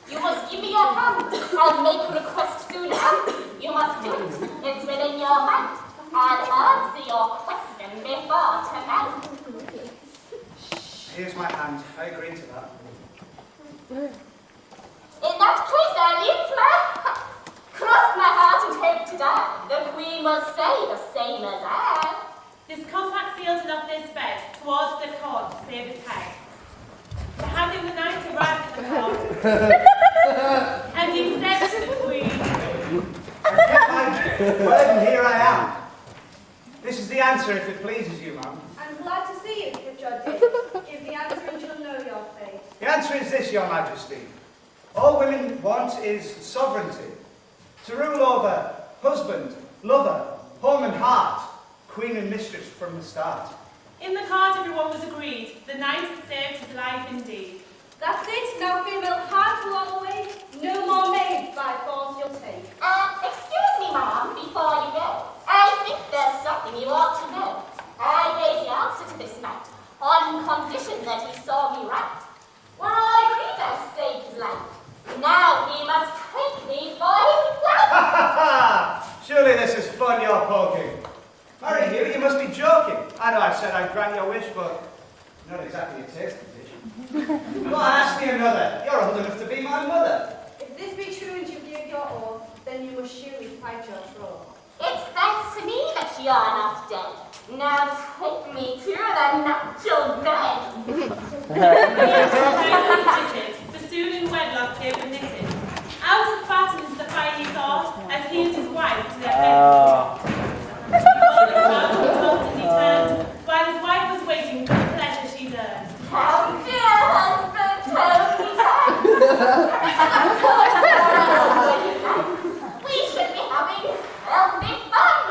You must give me your hand. I'll make a request soon. You must do it. It's within your mind. I'll answer your question before tonight. Here's my hand. I agree to that. In that case, I leave my cross my heart and hope to die. The Queen will say the same as I. This compact sealed enough this bed towards the court to save his head. The hand of the knight arrived at the court, and he said to the Queen, I get my word and here I am. This is the answer if it pleases you, ma'am. I'm glad to see you, Richard Dick. Give the answer and you'll know your fate. The answer is this, your majesty. All women want is sovereignty. To rule over husband, lover, home and heart, queen and mistress from the start. in the court everyone was agreed. The knight had saved his life indeed. That's it. Now female heart will all away. No more maids by force you'll take. Excuse me, ma'am, before you go. I think there's something you ought to know. I gave the answer to this knight on condition that he saw me right. When I agreed, I saved his life. Now he must take me for his wife. Ha ha ha! Surely this is fun you're poking. Marry you, you must be joking. I know I said I'd grant your wish, but not exactly a taste condition. Go on, ask me another. You're old enough to be my mother. If this be true and you give your all, then you must surely fight your troll. It's thanks to me that you're not dead. Now take me to the natural bed. The soon in wedlock they were knitted. Out of battens the fiery thought, as he and his wife to their bed. He turned, while his wife was waiting for the pleasure she learned. How dear husband, tell me that. We should be having healthy fun.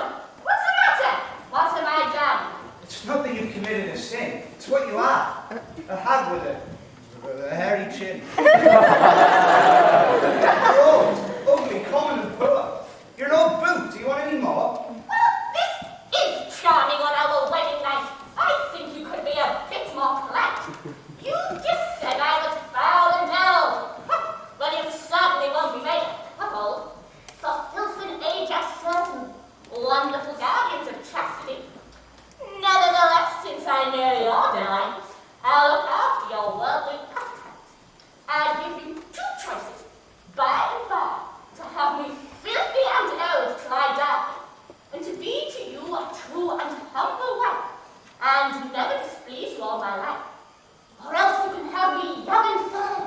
What's the matter? What have I done? It's not that you've committed a sin. It's what you are. A hag with a hairy chin. You're old, ugly, common and poor. You're an old boot. Do you want any more? Well, this is charming on our wedding night. I think you could be a bit more polite. You just said I was foul and old. Well, you certainly won't be made a couple. For filth and age are certain wonderful guardians of chastity. Nevertheless, since I know your delights, I'll look after your worldly appetites. I give you two choices, by and by, to have me filthy and old till I die, and to be to you a true and humble wife, and never displease you all my life. Or else you can have me young and firm,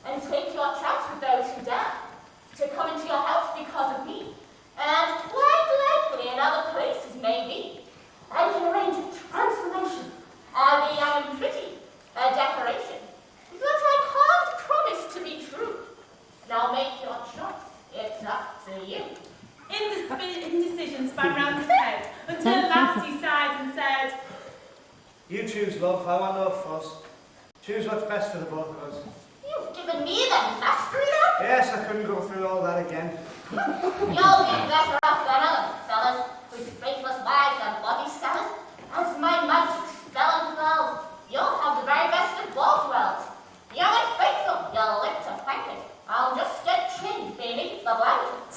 and take your chance with those who dare to come into your house because of me, and quite likely another place to you. Indecision span round his head, until at last he sighed and said, You choose, love. I want no fuss. Choose what's best for the both of us. You've given me the mastery now? Yes, I couldn't go through all that again. You'll be better off than other fellas, with faithless wives and body sellers. As my magic spell unfurls, you'll have the very best of both worlds. Young and faithful, you'll live to thank it. I'll just get chin beneath the blanket.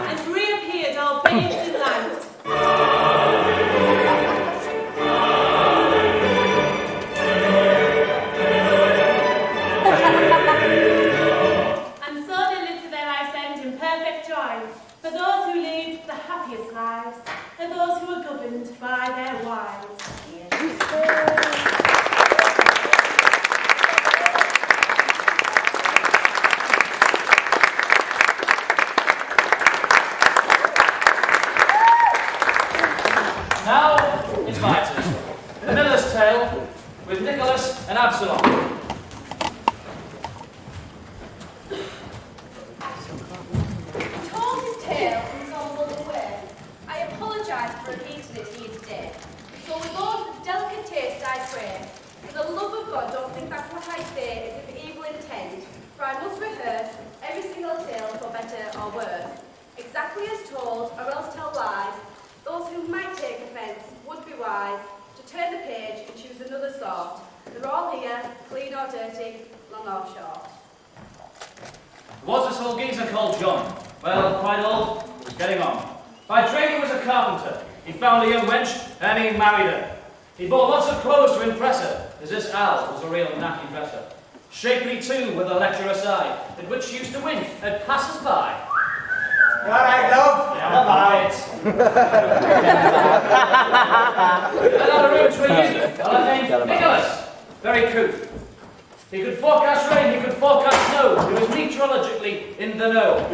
and reappeared all bathed in light. And so they lived to their life's end in perfect joy. For those who lived the happiest lives, and those who were governed by their wives. Now it's my turn. The Miller's Tale with Nicholas and Absalom. He told his tale in his own loving way. I apologise for repeating it here today. So with all the delicate taste I crave, for the love of God, don't think that what I say is of evil intent, for I must rehearse every single tale for better or worse, exactly as told, or else tell lies. Those who might take offence would be wise to turn the page and choose another sort. They're all here, clean or dirty, long or short. There was this old geezer called John. Well, quite old, but was getting on. By trade he was a carpenter. He found a young wench and he married her. He bought lots of clothes to impress her, as this Al was a real knacky dresser. Shapely too, with a lecturer side, at which she used to wink at passers-by. All right, love. Never mind. Another room to a youth, fellow named Nicholas. Very couth. He could forecast rain, he could forecast snow. He was meteorologically in the know.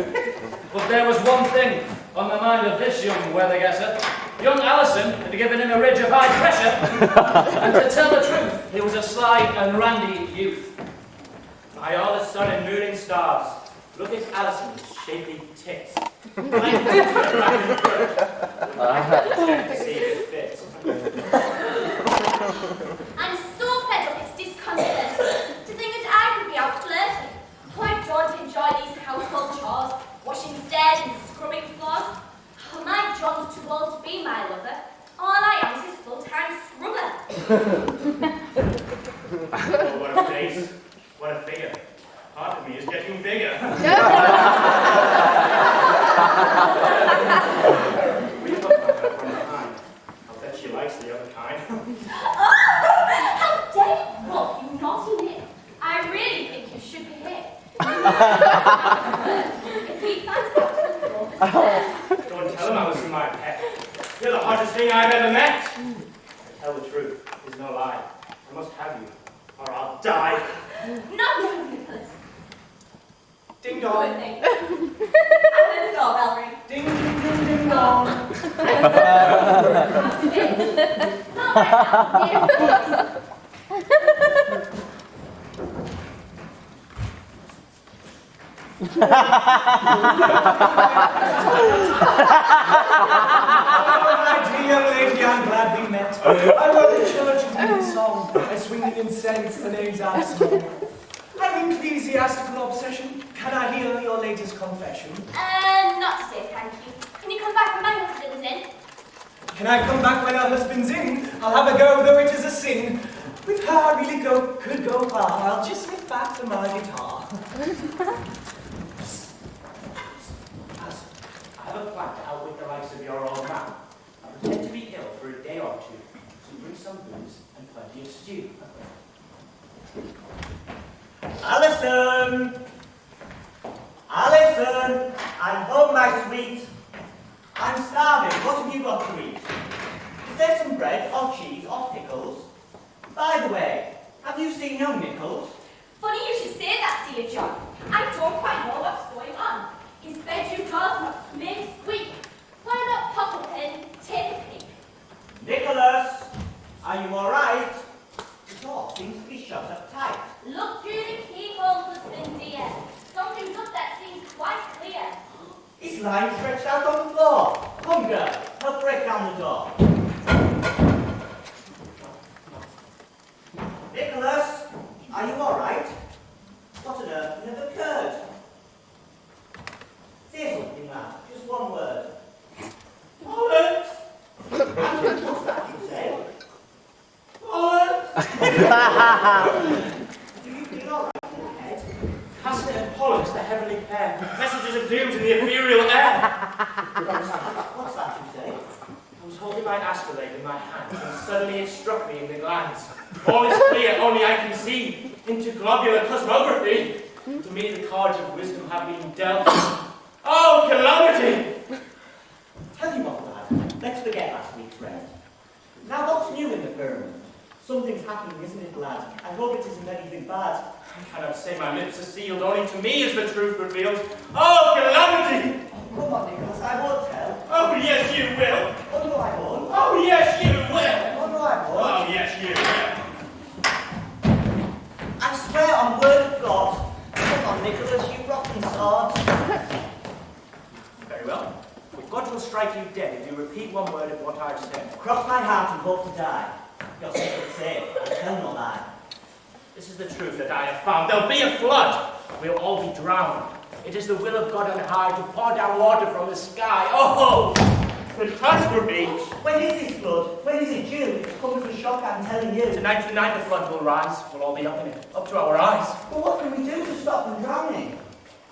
But there was one thing on the mind of this young weather guesser. Young Allison had given him a ridge of high pressure. And to tell the truth, he was a sly and randy youth. By all the sun and moon and stars, look at Alison's shapely tits. I check to see if it fits. I'm so fed up it's disconcerting to think that I could be out flirting. Oh, I don't enjoy these household chores, washing stairs and scrubbing floors. Oh, my John's too old to be my lover. All I am is his full-time scrubber. Oh, what a face, what a figure. Part of me is getting bigger. Will you look at her from behind? I'll bet she likes the other kind. Oh, how dare you look, you naughty nit. I really think you should be here. If he finds out, Don't tell him I was in my pet. You're the hottest thing I've ever met. To tell the truth is no lie. I must have you, or I'll die. no, Nicholas. Ding dong. Good thing. I heard the doorbell ring. Ding ding ding ding dong. How's it been? Not right now. Oh, my dear lady, I'm glad we met. I love the church and the song. I swing the incense, the name's Absalom. An ecclesiastical obsession. Can I hear your latest confession? Not today, thank you. Can you come back when my husband's in? Can I come back when her husband's in? I'll have a go, though it is a sin. With her, I really could go far. I'll just get back to my guitar. I have a plan to outwit the likes of your old man. I pretend to be ill for a day or two, so bring some booze and plenty of stew. Alison! Alison! I'm home, my sweet. I'm starving. What have you got to eat? Is there some bread or cheese or pickles? By the way, have you seen young Nichols? Funny you should say that, dear John. I don't quite know what's going on. His bedroom door's not make squeak. Why not pop up and take a peek? Nicholas, are you all right? The door seems to be shut up tight. Look through the keyhole, husband dear. Something's up She's lying stretched out on the floor. Come, girl, help break down the door. Nicholas, are you all right? What on earth has occurred? Say something, lad. Just one word. Bollocks! And what's that you say? Bollocks! Do you feel all right in the head? Castor and Pollux, the heavenly pair, messages of doom in the ethereal air. What's that you say? I was holding my astrolabe in my hand, and suddenly it struck me in the glance. All is clear, only I can see. Interglobular cosmography. To me, the cards of wisdom have been dealt. Oh, calamity! Tell you what, lad. Let's forget last week's rest. Now, what's new in the firmament? Something's happening, isn't it, lad? I hope it isn't anything bad. I cannot say my lips are sealed, only to me is the truth revealed. Oh, calamity! Come on, Nicholas, I won't tell. Oh, yes, you will. Oh, no, I won't. Oh, yes, you will. Oh, no, I won't. Oh, yes, you will. I swear on word of God. Come on, Nicholas, you rotten sod. Very well. But God will strike you dead if you repeat one word of what I've said. Cross my heart and hope to die. Your secret safe, I tell no lie. This is the truth that I have found. There'll be a flood. We'll all be drowned. It is the will of God on high to pour down water from the sky. Oh, catastrophe! When is this flood? When is it due? It's come as a shock, I'm telling you. Tonight the flood will rise. We'll all be up in it, up to our eyes. But what can we do to stop them drowning?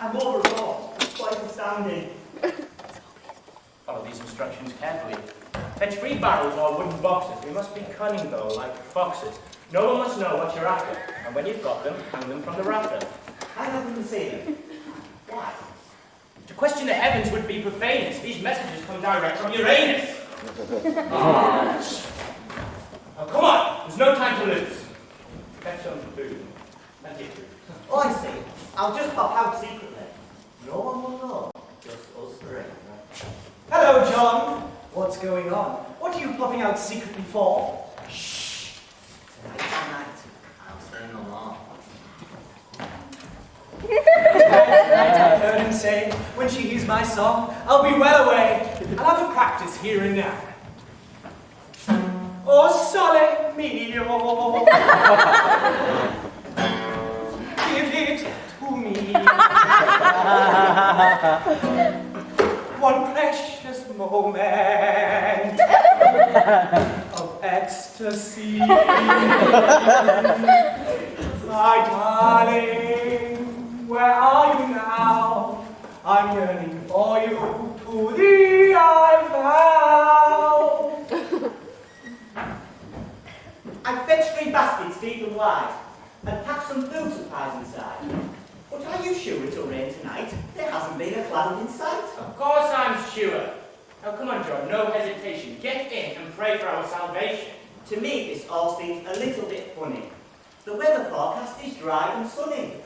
I'm overwrought. It's quite astounding. Follow these instructions carefully. Fetch 3 barrels or wooden boxes. We must be cunning, though, like foxes. No one must know what you're after. And when you've got them, hang them from the rafter. I haven't seen them. Why? To question the heavens would be profaneness. These messages come direct from Uranus. Now, come on. There's no time to lose. Fetch some food. Thank you. Oh, I see. I'll just pop out secretly. No one will know. Just us three. Hello, John. What's going on? What are you popping out secretly for? Shh. Tonight. I'll say no more. I heard him say, when she hears my song, I'll be well away. I'll have a practice here and now. Oh, sole mio, give it to me. One precious moment of ecstasy. My darling, where are you now? I'm yearning for you, to thee I vow. I fetched 3 baskets deep and wide, and packed some food supplies inside. But are you sure it'll rain tonight? There hasn't been a cloud in sight. Of course I'm sure. Now come on, John, no hesitation. Get in and pray for our salvation. To me, this all seems a little bit funny. The weather forecast is dry and sunny.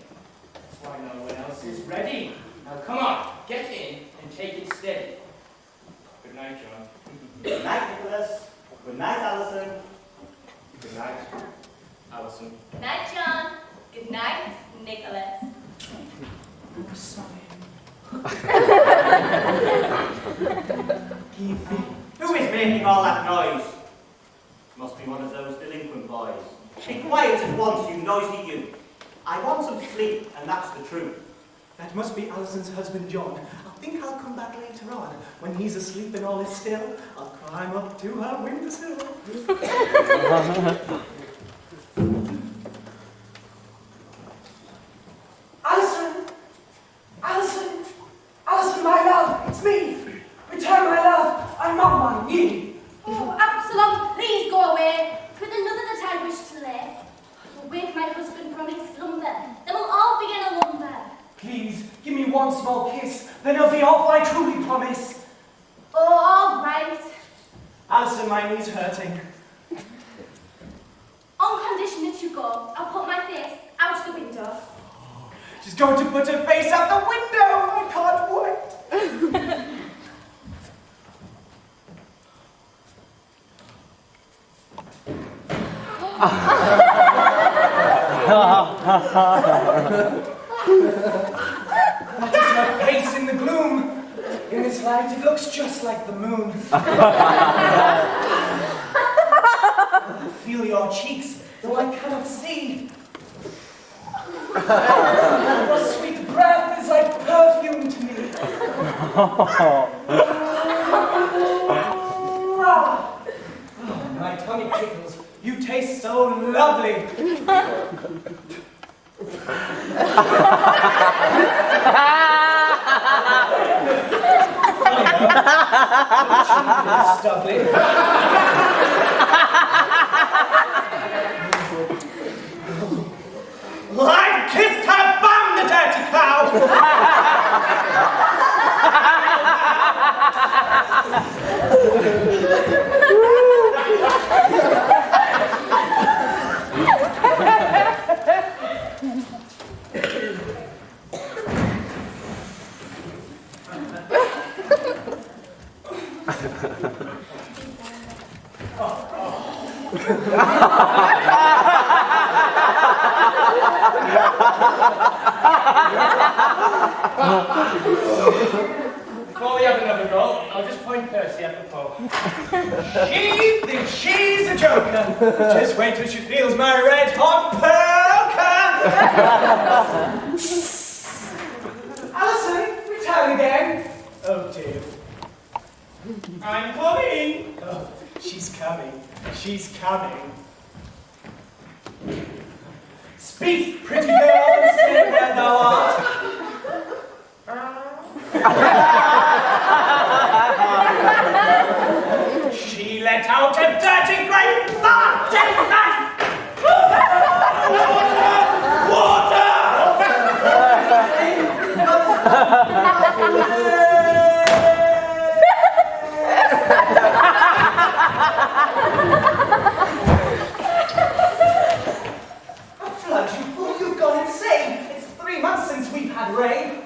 That's why no one else is ready. Now come on, get in and take it steady. Good night, John. Good night, Nicholas. Good night, Alison. Good night, Alison. Good night, John. Good night, Nicholas. Who is making all that noise? Must be one of those delinquent boys. Be quiet at once, you noisy you. I want some sleep, and that's the truth. That must be Alison's husband, John. I think I'll come back later on. When he's asleep and all is still, I'll climb up to her windowsill. Alison! Alison! Alison, my love! It's me! Return, my love! I'm on my knee! Oh, Absalom, please go away. With another that I wish to lay. I'll wake my husband from his slumber. Then we'll all begin a lumber. Please, give me one small kiss, then it'll be off, I truly promise. Oh, all right. Alison, my knee's hurting. On condition that you go, I'll put my face out the window. She's going to put her face out the window! I can't wait! That is her face in the gloom. In this light, it looks just like the moon. Feel your cheeks, though I cannot see. Your sweet breath is like perfume to me. My tummy tickles. You taste so lovely. Stubbly. Well, I've kissed her bum, the dirty cow! Before we have another go, I'll just point Percy at the pole. She thinks she's a joker. Just wait till she feels my red hot poker. Alison, return again. Oh dear. I'm coming. Oh, she's coming. She's coming. Speak, pretty girl, and say where thou art. She let out a dirty great fart! Water! Flood, you fool, you've gone insane! It's 3 months since we've had rain.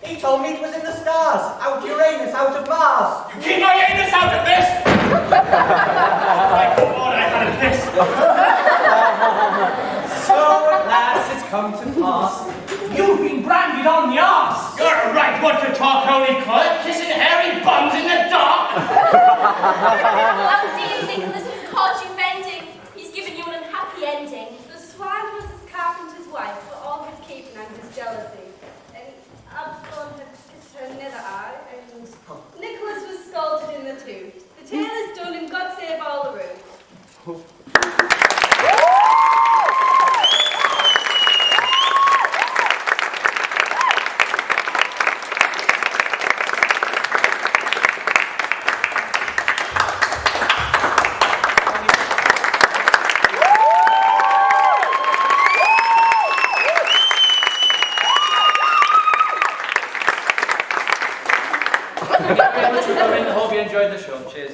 He told me it was in the stars, out Uranus, out of Mars. You keep my anus out of this! Thank God I had a kiss. So at last it's come to pass. You've been branded on the arse. You're a right one to talk, holy coy, kissing hairy bums in the dark. Oh dear, Nicholas has caught you bending. He's given you an unhappy ending. The swine was his carpenter's wife for all his keeping and his jealousy. And Absalom had kissed her nether eye, and Nicholas was scalded in the tooth. The tale is done, and God save all the room. Thank you very much for coming. I hope you enjoyed the show. Cheers.